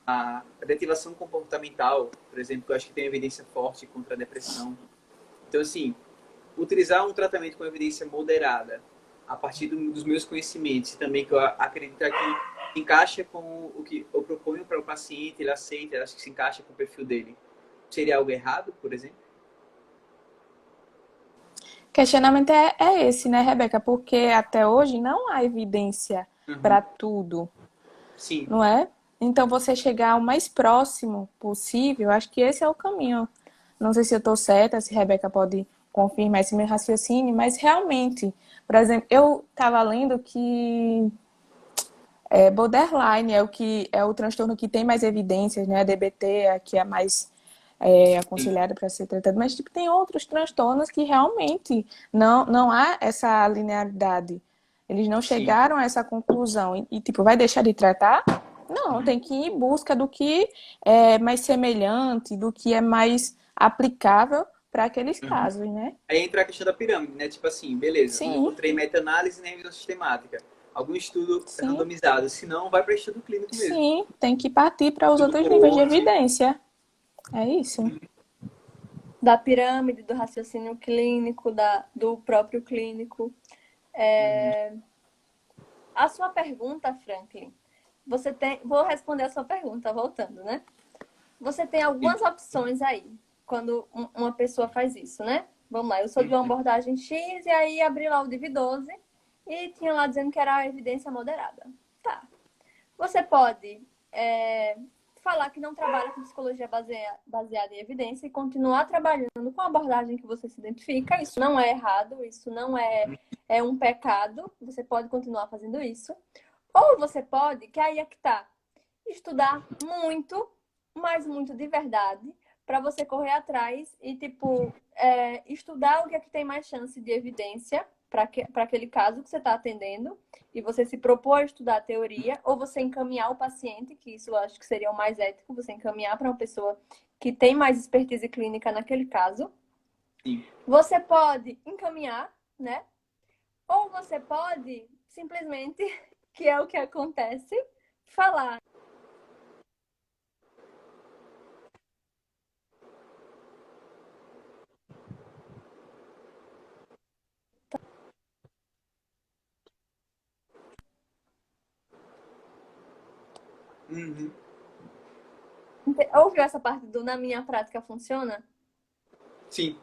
S1: a adetivação comportamental, por exemplo, que eu acho que tem evidência forte contra a depressão. Então, assim, utilizar um tratamento com evidência moderada, a partir dos meus conhecimentos, e também que eu acredito que encaixa com o que eu proponho para o paciente, ele aceita, acho que se encaixa com o perfil dele. Seria algo errado, por exemplo?
S2: O questionamento é esse, né, Rebeca? Porque até hoje não há evidência para tudo,
S1: Sim.
S2: não é? Então, você chegar o mais próximo possível, acho que esse é o caminho. Não sei se eu estou certa, se a Rebeca pode confirmar esse meu raciocínio, mas realmente, por exemplo, eu estava lendo que borderline é o transtorno que tem mais evidências, né? A DBT é a que é mais aconselhada para ser tratada, mas tipo, tem outros transtornos que realmente não há essa linearidade. Eles não chegaram a essa conclusão e tipo, vai deixar de tratar? Não, tem que ir em busca do que é mais semelhante, do que é mais aplicável para aqueles casos, né?
S1: Aí entra a questão da pirâmide, né? Tipo assim, beleza,
S2: Sim.
S1: não encontrei meta-análise nem revisão sistemática. Algum estudo
S2: Sim.
S1: randomizado, se não, vai para estudo clínico mesmo.
S2: Sim, tem que partir para os outros níveis de evidência. É isso.
S3: Da pirâmide, do raciocínio clínico, do próprio clínico. A sua pergunta, Franklin, vou responder a sua pergunta, voltando, né? Você tem algumas opções aí, quando uma pessoa faz isso, né? Vamos lá, eu sou de uma abordagem X, e aí abri lá o DIV-12, e tinha lá dizendo que era a evidência moderada. Tá. Você pode falar que não trabalha com psicologia baseada em evidência e continuar trabalhando com a abordagem que você se identifica. Isso não é errado, isso não é um pecado. Você pode continuar fazendo isso. Ou você pode, que aí é que tá, estudar muito, mas muito de verdade, para você correr atrás e, tipo, estudar o que é que tem mais chance de evidência para aquele caso que você está atendendo, e você se propor a estudar a teoria, ou você encaminhar o paciente, que isso eu acho que seria o mais ético, você encaminhar para uma pessoa que tem mais expertise clínica naquele caso.
S1: Sim.
S3: Você pode encaminhar, né? Ou você pode simplesmente, que é o que acontece, falar. Ouviu essa parte do na minha prática funciona?
S1: Sim.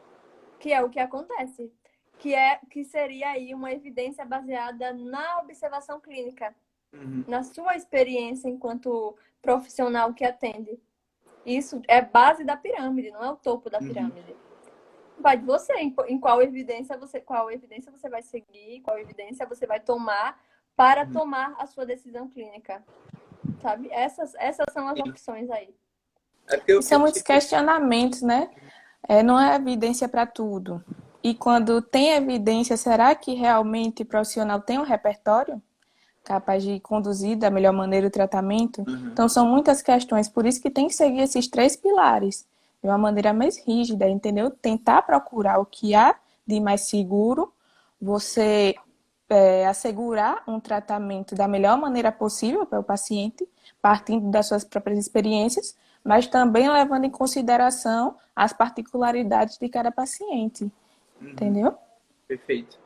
S3: Que é o que acontece. Que seria aí uma evidência baseada na observação clínica, na sua experiência enquanto profissional que atende. Isso é base da pirâmide, não é o topo da pirâmide. Vai de você, em qual evidência você vai seguir, qual evidência você vai tomar para tomar a sua decisão clínica. Sabe? Essas são as opções aí.
S2: São muitos questionamentos, né? Não é evidência para tudo. E quando tem evidência, será que realmente o profissional tem um repertório capaz de conduzir da melhor maneira o tratamento? Então, são muitas questões, por isso que tem que seguir esses 3 pilares de uma maneira mais rígida, entendeu? Tentar procurar o que há de mais seguro, você assegurar um tratamento da melhor maneira possível para o paciente, partindo das suas próprias experiências, mas também levando em consideração as particularidades de cada paciente, entendeu?
S1: Perfeito.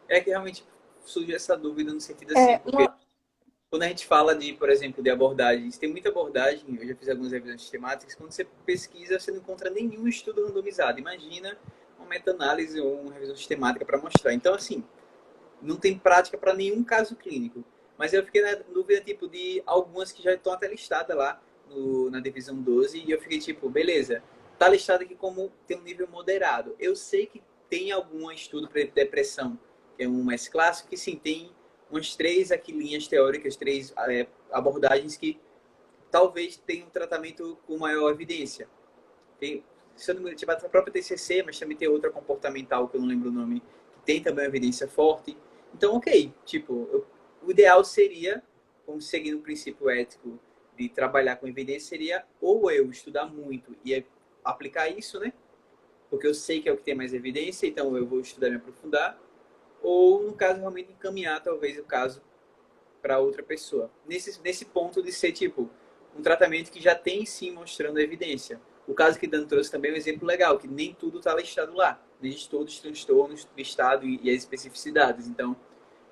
S1: É que realmente surge essa dúvida no sentido assim, porque quando a gente fala de, por exemplo, de abordagens, tem muita abordagem, eu já fiz algumas revisões sistemáticas, quando você pesquisa, você não encontra nenhum estudo randomizado. Imagina uma meta-análise ou uma revisão sistemática para mostrar. Então, assim, não tem prática para nenhum caso clínico. Mas eu fiquei na dúvida, tipo, de algumas que já estão até listadas lá na divisão 12, e eu fiquei tipo, beleza, tá listado aqui como tem um nível moderado. Eu sei que tem algum estudo para depressão, que é um mais clássico, que sim, tem umas 3 aqui linhas teóricas, 3 abordagens que talvez tenham um tratamento com maior evidência. Tem, se eu não me engano, tipo, a própria TCC, mas também tem outra comportamental, que eu não lembro o nome, que tem também uma evidência forte. Então, ok, tipo, o ideal seria, como seguindo o princípio ético de trabalhar com evidência, seria ou eu estudar muito e aplicar isso, né? Porque eu sei que é o que tem mais evidência, então eu vou estudar e me aprofundar. Ou, no caso, realmente encaminhar, talvez, o caso para outra pessoa. Nesse ponto de ser, tipo, um tratamento que já tem, sim, mostrando a evidência. O caso que Dan trouxe também é um exemplo legal, que nem tudo está listado lá. Nem de todos os transtornos listados e as especificidades. Então,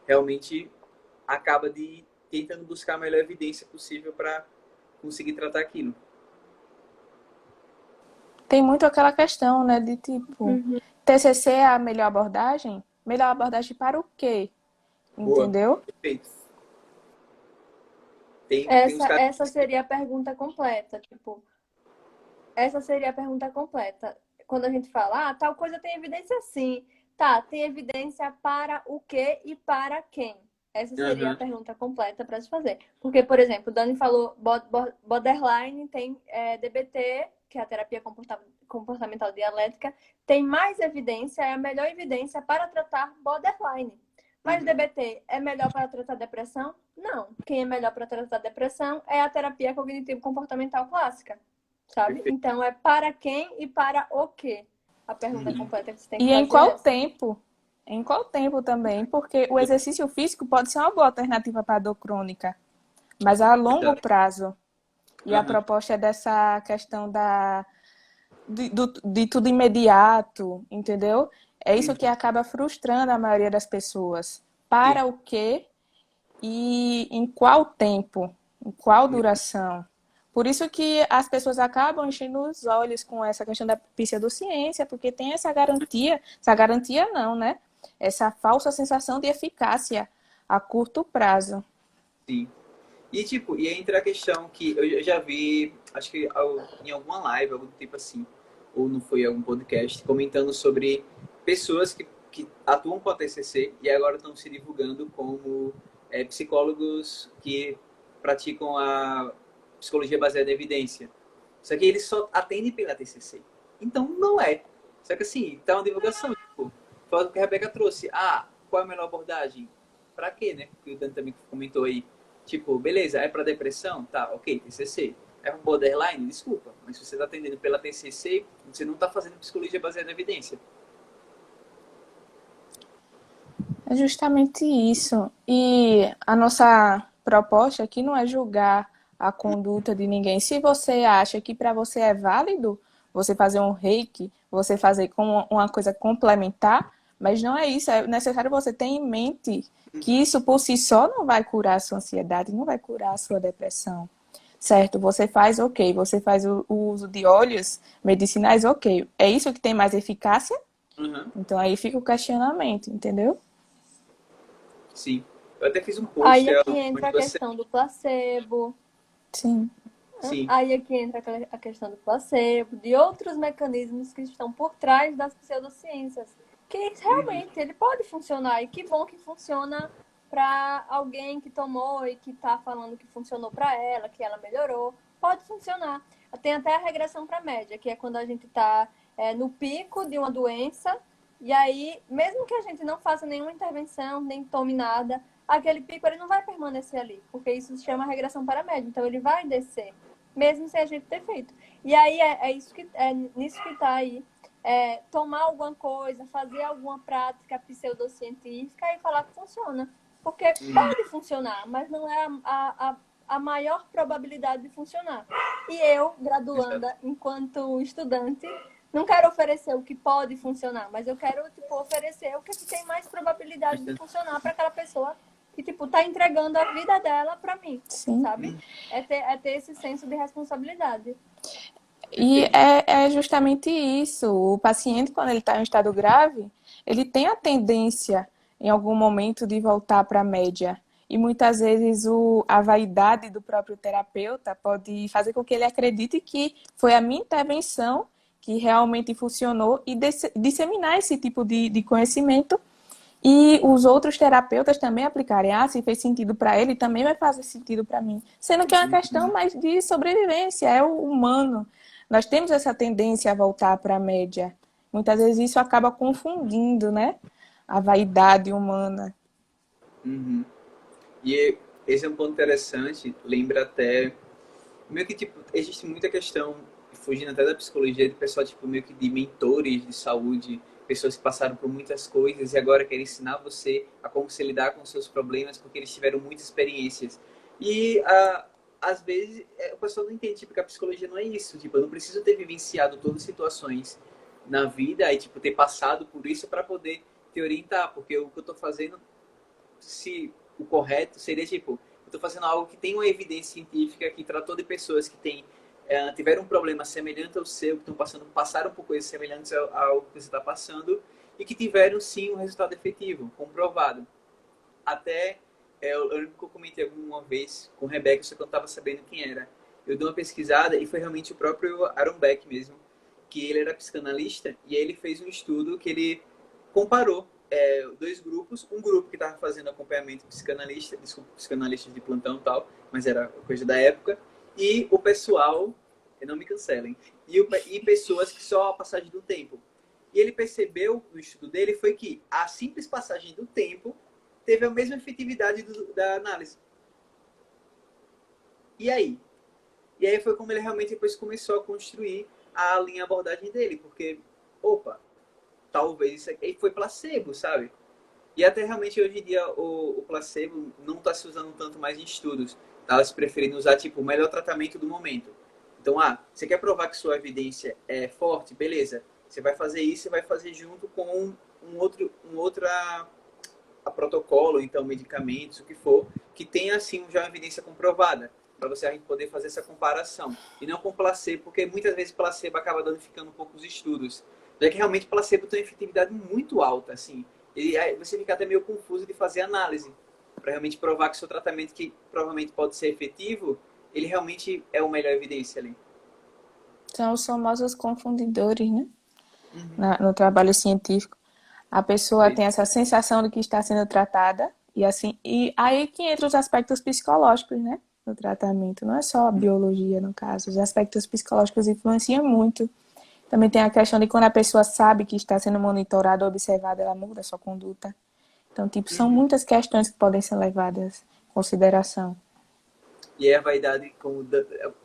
S1: realmente, acaba de tentando buscar a melhor evidência possível para conseguir tratar aquilo.
S2: Tem muito aquela questão, né, de tipo, TCC é a melhor abordagem? Melhor abordagem para o quê?
S1: Boa,
S2: Entendeu?
S1: perfeito. Tem uns casos...
S3: Essa seria a pergunta completa, tipo, essa seria a pergunta completa. Quando a gente fala, tal coisa tem evidência sim. Tá, tem evidência para o quê e para quem? Essa seria a pergunta completa para se fazer. Porque, por exemplo, o Dani falou borderline tem DBT, que é a terapia comportamental dialética, tem mais evidência, é a melhor evidência para tratar borderline. Mas DBT é melhor para tratar depressão? Não. Quem é melhor para tratar depressão é a terapia cognitivo-comportamental clássica, sabe?
S1: Perfeito.
S3: Então, é para quem e para o quê? A pergunta completa que você tem que
S2: E
S3: fazer
S2: em qual
S3: essa.
S2: tempo? Em qual tempo também? Porque o exercício físico pode ser uma boa alternativa para a dor crônica, mas a longo prazo. E a proposta é dessa questão de tudo imediato, entendeu? É isso que acaba frustrando a maioria das pessoas. Para o quê e em qual tempo? Em qual duração? Por isso que as pessoas acabam enchendo os olhos com essa questão da pseudociência, porque tem essa garantia não, né? Essa falsa sensação de eficácia a curto prazo.
S1: Sim. E, tipo, e entra a questão que eu já vi, acho que em alguma live, algum tipo assim, ou não foi algum podcast, comentando sobre pessoas que atuam com a TCC e agora estão se divulgando como psicólogos que praticam a psicologia baseada em evidência. Só que eles só atendem pela TCC. Então, não é. Só que assim, tá uma divulgação, tipo, foi o que a Rebeca trouxe. Qual é a melhor abordagem? Pra quê, né? Porque o Dan também comentou aí. Tipo, beleza, é para depressão? Tá, ok, TCC. É um borderline? Desculpa, mas se você está atendendo pela TCC, você não está fazendo psicologia baseada em evidência.
S2: É justamente isso. E a nossa proposta aqui não é julgar a conduta de ninguém. Se você acha que para você é válido você fazer um reiki, você fazer com uma coisa complementar, mas não é isso. É necessário você ter em mente que isso por si só não vai curar a sua ansiedade, não vai curar a sua depressão. Certo? Você faz ok, você faz o uso de óleos medicinais ok. É isso que tem mais eficácia? Então aí fica o questionamento, entendeu?
S1: Sim. Eu até fiz um post.
S3: Aí aqui entra a questão do placebo.
S2: Sim.
S1: Sim.
S3: Aí aqui entra a questão do placebo, de outros mecanismos que estão por trás das pseudociências. Que realmente ele pode funcionar. E que bom que funciona para alguém que tomou e que está falando que funcionou para ela, que ela melhorou. Pode funcionar. Tem até a regressão para a média, que é quando a gente está no pico de uma doença E aí, mesmo que a gente não faça nenhuma intervenção, nem tome nada, aquele pico ele não vai permanecer ali, porque isso se chama regressão para a média. Então, ele vai descer, mesmo sem a gente ter feito. E aí, é nisso que está aí. Tomar alguma coisa, fazer alguma prática pseudocientífica e falar que funciona. Porque pode funcionar, mas não é a maior probabilidade de funcionar. E eu, graduanda, enquanto estudante, não quero oferecer o que pode funcionar, mas eu quero, tipo, oferecer o que tem mais probabilidade de funcionar para aquela pessoa que, tipo, tá entregando a vida dela para mim,
S2: Sim.
S3: sabe? É ter esse senso de responsabilidade.
S2: E é justamente isso. O paciente, quando ele está em estado grave, ele tem a tendência, em algum momento, de voltar para a média. E muitas vezes a vaidade do próprio terapeuta pode fazer com que ele acredite que foi a minha intervenção que realmente funcionou e disseminar esse tipo de conhecimento e os outros terapeutas também aplicarem. Ah, se fez sentido para ele, também vai fazer sentido para mim. Sendo que é uma questão mais de sobrevivência, é o humano. Nós temos essa tendência a voltar para a média. Muitas vezes isso acaba confundindo, né? A vaidade humana.
S1: Uhum. E esse é um ponto interessante, lembra até meio que tipo, existe muita questão, fugindo até da psicologia, de pessoal tipo meio que de mentores de saúde, pessoas que passaram por muitas coisas e agora querem ensinar você a como se lidar com seus problemas porque eles tiveram muitas experiências. E às vezes o pessoal não entende tipo, que a psicologia não é isso, tipo, eu não preciso ter vivenciado todas as situações na vida e tipo ter passado por isso para poder te orientar, porque o que eu estou fazendo, se o correto seria tipo, eu estou fazendo algo que tem uma evidência científica, que tratou de pessoas que tiveram um problema semelhante ao seu, que passaram por coisas semelhantes ao que você está passando e que tiveram sim um resultado efetivo, comprovado. Até eu lembro que eu comentei alguma vez com o Rebeca, só que eu não estava sabendo quem era. Eu dei uma pesquisada e foi realmente o próprio Aaron Beck mesmo, que ele era psicanalista e aí ele fez um estudo que ele comparou dois grupos, um grupo que estava fazendo acompanhamento psicanalista, desculpa, psicanalista de plantão e tal, mas era coisa da época, e o pessoal, não me cancelem, e pessoas que só a passagem do tempo. E ele percebeu, no estudo dele, foi que a simples passagem do tempo teve a mesma efetividade da análise. E aí? E aí foi como ele realmente depois começou a construir a linha abordagem dele, porque, opa, talvez isso aqui foi placebo, sabe? E até realmente hoje em dia o placebo não está se usando tanto mais em estudos. Tá se preferindo usar tipo o melhor tratamento do momento. Então, você quer provar que sua evidência é forte? Beleza. Você vai fazer isso e vai fazer junto com um outro a protocolo, então medicamentos, o que for, que tenha assim já uma evidência comprovada, para você a gente poder fazer essa comparação. E não com placebo, porque muitas vezes placebo acaba danificando um pouco os estudos. Já que realmente placebo tem uma efetividade muito alta, assim. E aí você fica até meio confuso de fazer análise, para realmente provar que o seu tratamento, que provavelmente pode ser efetivo, ele realmente é o melhor evidência ali.
S2: São os famosos confundidores, né? No trabalho científico. A pessoa tem essa sensação de que está sendo tratada e assim, e aí que entra os aspectos psicológicos, né, no tratamento. Não é só a biologia, no caso. Os aspectos psicológicos influenciam muito. Também tem a questão de quando a pessoa sabe que está sendo monitorada ou observada, ela muda a sua conduta. Então, tipo, são muitas questões que podem ser levadas em consideração.
S1: E a vaidade, como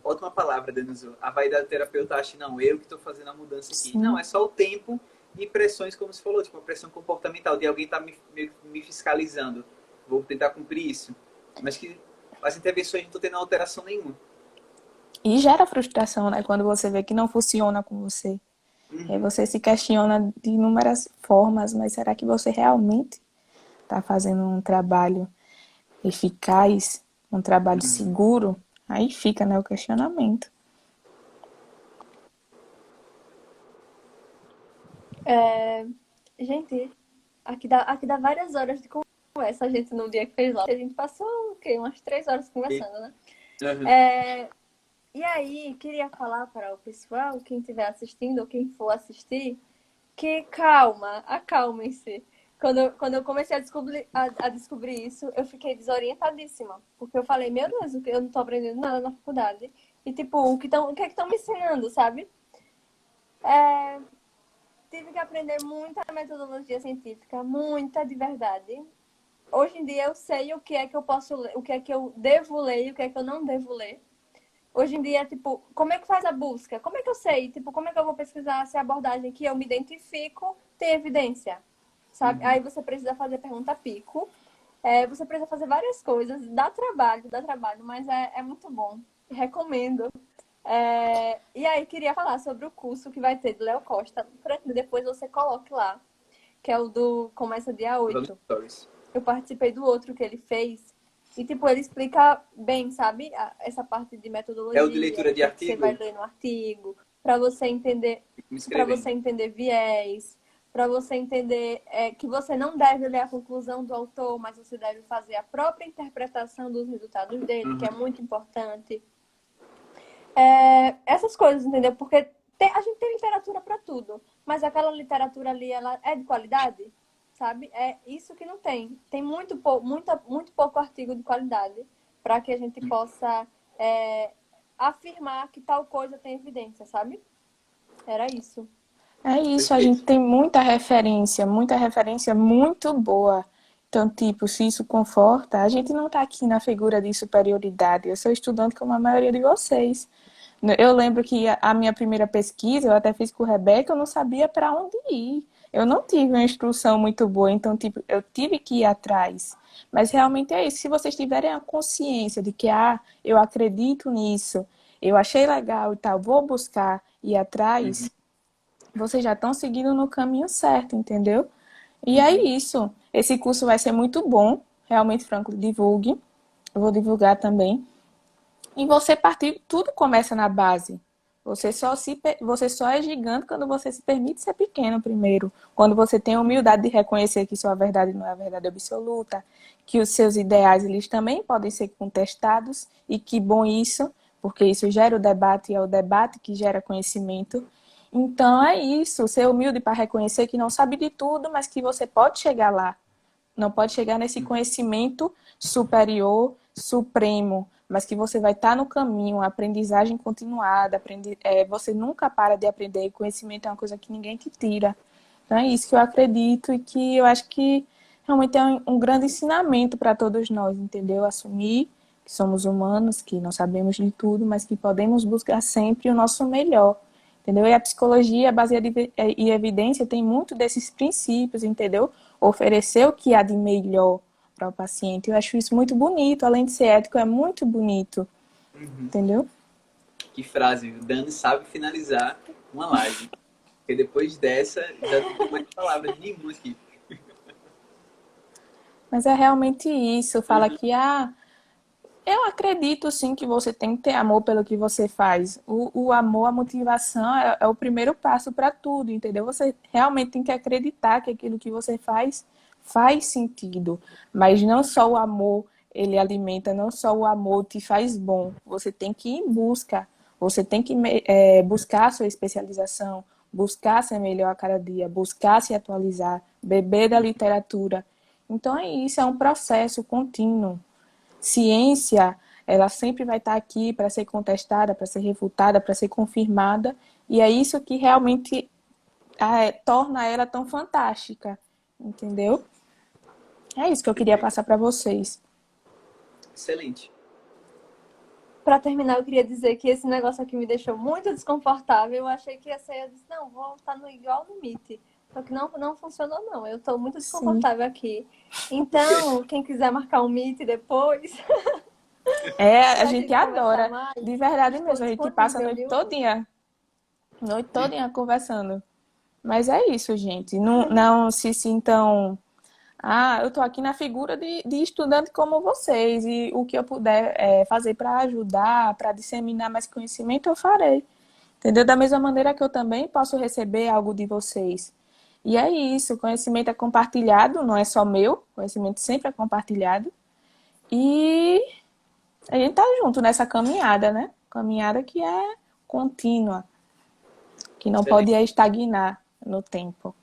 S1: ótima palavra, Denise, a vaidade do terapeuta acha, não, eu que estou fazendo a mudança aqui.
S2: Sim.
S1: Não, é só o tempo e pressões, como você falou, tipo, uma pressão comportamental, de alguém estar me fiscalizando. Vou tentar cumprir isso. Mas que as intervenções não estão tendo alteração nenhuma.
S2: E gera frustração, né? Quando você vê que não funciona com você. Aí você se questiona de inúmeras formas, mas será que você realmente está fazendo um trabalho eficaz, um trabalho seguro? Aí fica, né, o questionamento.
S3: Gente, aqui dá várias horas de conversa. A gente, no dia que fez lá, a gente passou o quê? Umas 3 horas conversando, né? E aí, queria falar para o pessoal, quem estiver assistindo ou quem for assistir, que acalmem-se. Quando eu comecei a descobrir isso, eu fiquei desorientadíssima. Porque eu falei, meu Deus, eu não tô aprendendo nada na faculdade. E tipo, o que é que estão me ensinando, sabe? Tive que aprender muita metodologia científica, muita de verdade. Hoje em dia eu sei o que é que eu posso ler, o que é que eu devo ler e o que é que eu não devo ler. Hoje em dia, tipo, como é que faz a busca? Como é que eu sei? Tipo, como é que eu vou pesquisar se a abordagem que eu me identifico tem evidência? Sabe? Aí você precisa fazer pergunta pico. Você precisa fazer várias coisas. Dá trabalho, mas é muito bom. Recomendo. E aí, queria falar sobre o curso que vai ter do Léo Costa. Depois você coloque lá, que é o do Começa dia 8. Eu participei do outro que ele fez. E, tipo, ele explica bem, sabe? Essa parte de metodologia.
S1: É o de leitura de artigo?
S3: Que você vai ler no artigo. Para você entender viés. Para você entender que você não deve ler a conclusão do autor, mas você deve fazer a própria interpretação dos resultados dele, que é muito importante. Essas coisas, entendeu? Porque a gente tem literatura para tudo, mas aquela literatura ali, ela é de qualidade? Sabe? É isso que não tem. Tem muito pouco artigo de qualidade para que a gente possa afirmar que tal coisa tem evidência, sabe? Era isso.
S2: É isso, a gente tem muita referência muito boa. Então, tipo, se isso conforta, a gente não está aqui na figura de superioridade. Eu sou estudante como a maioria de vocês. Eu lembro que a minha primeira pesquisa, eu até fiz com o Rebeca, eu não sabia para onde ir. Eu não tive uma instrução muito boa, então, tipo, eu tive que ir atrás. Mas realmente é isso. Se vocês tiverem a consciência de que, eu acredito nisso, eu achei legal e tal, vou buscar ir atrás, vocês já estão seguindo no caminho certo, entendeu? E é isso. Esse curso vai ser muito bom. Realmente, Franco, divulgue. Eu vou divulgar também. E você partir, tudo começa na base. Você só é gigante quando você se permite ser pequeno primeiro. Quando você tem a humildade de reconhecer que sua verdade não é a verdade absoluta, que os seus ideais eles também podem ser contestados e que bom isso, porque isso gera o debate e é o debate que gera conhecimento. Então é isso, ser humilde para reconhecer que não sabe de tudo, mas que você pode chegar lá. Não pode chegar nesse conhecimento superior, supremo, mas que você vai estar no caminho, aprendizagem continuada, você nunca para de aprender, conhecimento é uma coisa que ninguém te tira. Então é isso que eu acredito e que eu acho que realmente é um grande ensinamento para todos nós, entendeu? Assumir que somos humanos, que não sabemos de tudo, mas que podemos buscar sempre o nosso melhor, entendeu? E a psicologia baseada em evidência tem muito desses princípios, entendeu? Oferecer o que há de melhor para o paciente. Eu acho isso muito bonito, além de ser ético, é muito bonito, entendeu?
S1: Que frase, o Dani sabe finalizar uma live. Porque depois dessa, já não tem mais palavras nenhuma aqui.
S2: Mas é realmente isso, fala que, eu acredito sim que você tem que ter amor pelo que você faz. O amor, a motivação é o primeiro passo para tudo, entendeu? Você realmente tem que acreditar que aquilo que você faz sentido. Mas não só o amor ele alimenta, não só o amor te faz bom. Você tem que ir em busca. Você tem que buscar a sua especialização, buscar ser melhor a cada dia, buscar se atualizar, beber da literatura. Então é isso, é um processo contínuo. Ciência, ela sempre vai estar aqui para ser contestada, para ser refutada, para ser confirmada, e é isso que realmente torna ela tão fantástica, entendeu? É isso que eu queria passar para vocês.
S1: Excelente.
S3: Para terminar, eu queria dizer que esse negócio aqui me deixou muito desconfortável. Eu achei que ia ser, eu disse, não, vou estar igual no Meet. Só que não funcionou, não. Eu estou muito desconfortável aqui. Então, quem quiser marcar um Meet depois...
S2: A gente adora. De verdade mesmo, a gente passa a noite todinha conversando. Mas é isso, gente. Não se sintam... eu estou aqui na figura de estudante como vocês. E o que eu puder fazer para ajudar, para disseminar mais conhecimento, eu farei. Entendeu? Da mesma maneira que eu também posso receber algo de vocês. E é isso, conhecimento é compartilhado, não é só meu, conhecimento sempre é compartilhado. E a gente tá junto nessa caminhada, né? Caminhada que é contínua, que não pode estagnar no tempo.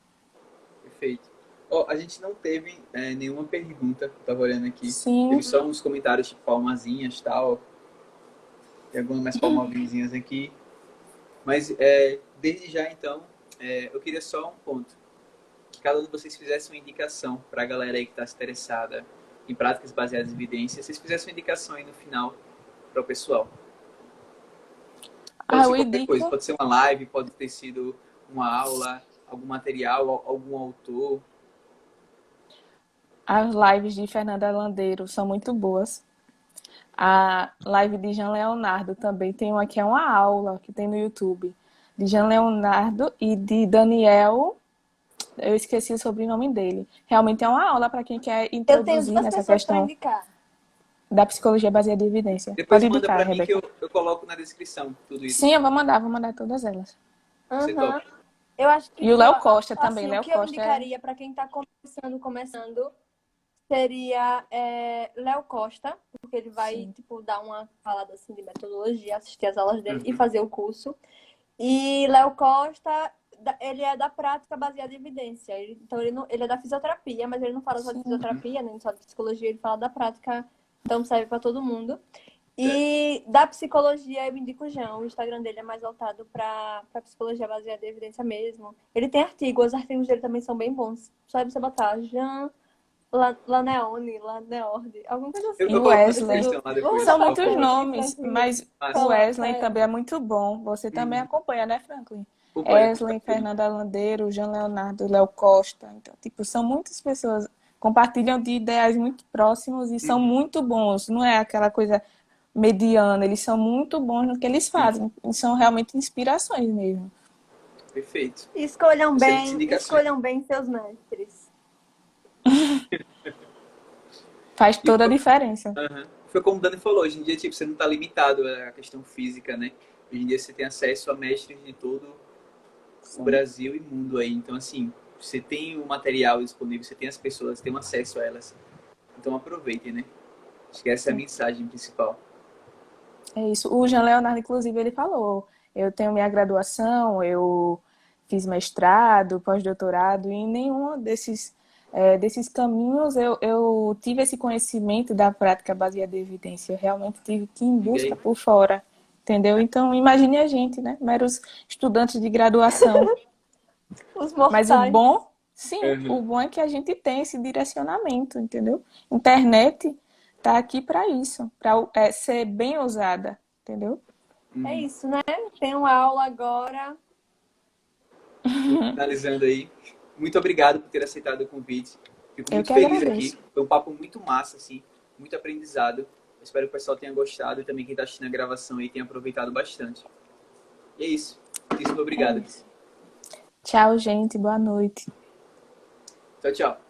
S1: Perfeito. A gente não teve nenhuma pergunta, eu tava olhando aqui.
S2: Sim.
S1: Teve só uns comentários tipo palmazinhas e tal. Tem algumas mais palmazinhas aqui. Mas desde já, então, eu queria só um ponto. Que cada um de vocês fizesse uma indicação para a galera aí que está interessada em práticas baseadas em evidência. Vocês fizessem uma indicação aí no final para o pessoal. Pode ser qualquer coisa. Pode ser uma live, pode ter sido uma aula, algum material, algum autor.
S2: As lives de Fernanda Landeiro são muito boas. A live de Jean Leonardo também tem uma que é uma aula que tem no YouTube. De Jean Leonardo e de Daniel, eu esqueci o sobrenome dele. Realmente é uma aula para quem quer introduzir nessa questão da psicologia baseada em evidência.
S1: Depois manda para mim que eu coloco na descrição tudo isso.
S2: Sim, eu vou mandar todas elas.
S3: Uhum. Eu acho que
S2: e o Léo Costa também.
S3: Léo Costa eu indicaria para quem está começando seria Léo Costa, porque ele vai dar uma falada assim de metodologia, assistir as aulas dele e fazer o curso. E Léo Costa, ele é da prática baseada em evidência. Então ele é da fisioterapia, mas ele não fala só de fisioterapia, nem só de psicologia, ele fala da prática, então serve para todo mundo. E da psicologia eu indico o Jean, o Instagram dele é mais voltado para psicologia baseada em evidência mesmo. Ele tem artigos, os artigos dele também são bem bons. Só você botar Jean Laneone, Laneorde, alguma coisa assim.
S2: E o Wesley. São muitos nomes, mas o Wesley também é muito bom. Você também acompanha, né, Franklin? Wesley, Fernanda Landeiro, Jean Leonardo, Léo Costa. Então, são muitas pessoas que compartilham de ideais muito próximos e são muito bons. Não é aquela coisa mediana, eles são muito bons no que eles fazem. E são realmente inspirações mesmo.
S1: Perfeito.
S3: Escolham bem seus mestres.
S2: Faz toda a diferença.
S1: Foi como o Dani falou, hoje em dia você não está limitado à questão física, né? Hoje em dia você tem acesso a mestres de todo o Brasil e mundo aí. Então, assim, você tem o material disponível, você tem as pessoas, você tem um acesso a elas. Então aproveitem, né? Acho que essa é a mensagem principal.
S2: É isso. O Jean Leonardo, inclusive, ele falou, eu tenho minha graduação, eu fiz mestrado, pós-doutorado, e em nenhum desses caminhos eu tive esse conhecimento da prática baseada em evidência. Eu realmente tive que ir em busca por fora, entendeu? Então, imagine a gente, né? Meros estudantes de graduação.
S3: Os mortais.
S2: Mas o bom, o bom é que a gente tem esse direcionamento, entendeu? Internet tá aqui para isso, para ser bem usada, entendeu?
S3: É isso, né? Tem uma aula agora.
S1: Finalizando aí. Muito obrigado por ter aceitado o convite. Fico muito
S2: feliz
S1: aqui. Foi um papo muito massa, assim, muito aprendizado. Eu espero que o pessoal tenha gostado e também quem está assistindo a gravação aí tenha aproveitado bastante. E é isso. Muito obrigado.
S2: Tchau, gente. Boa noite.
S1: Tchau, tchau.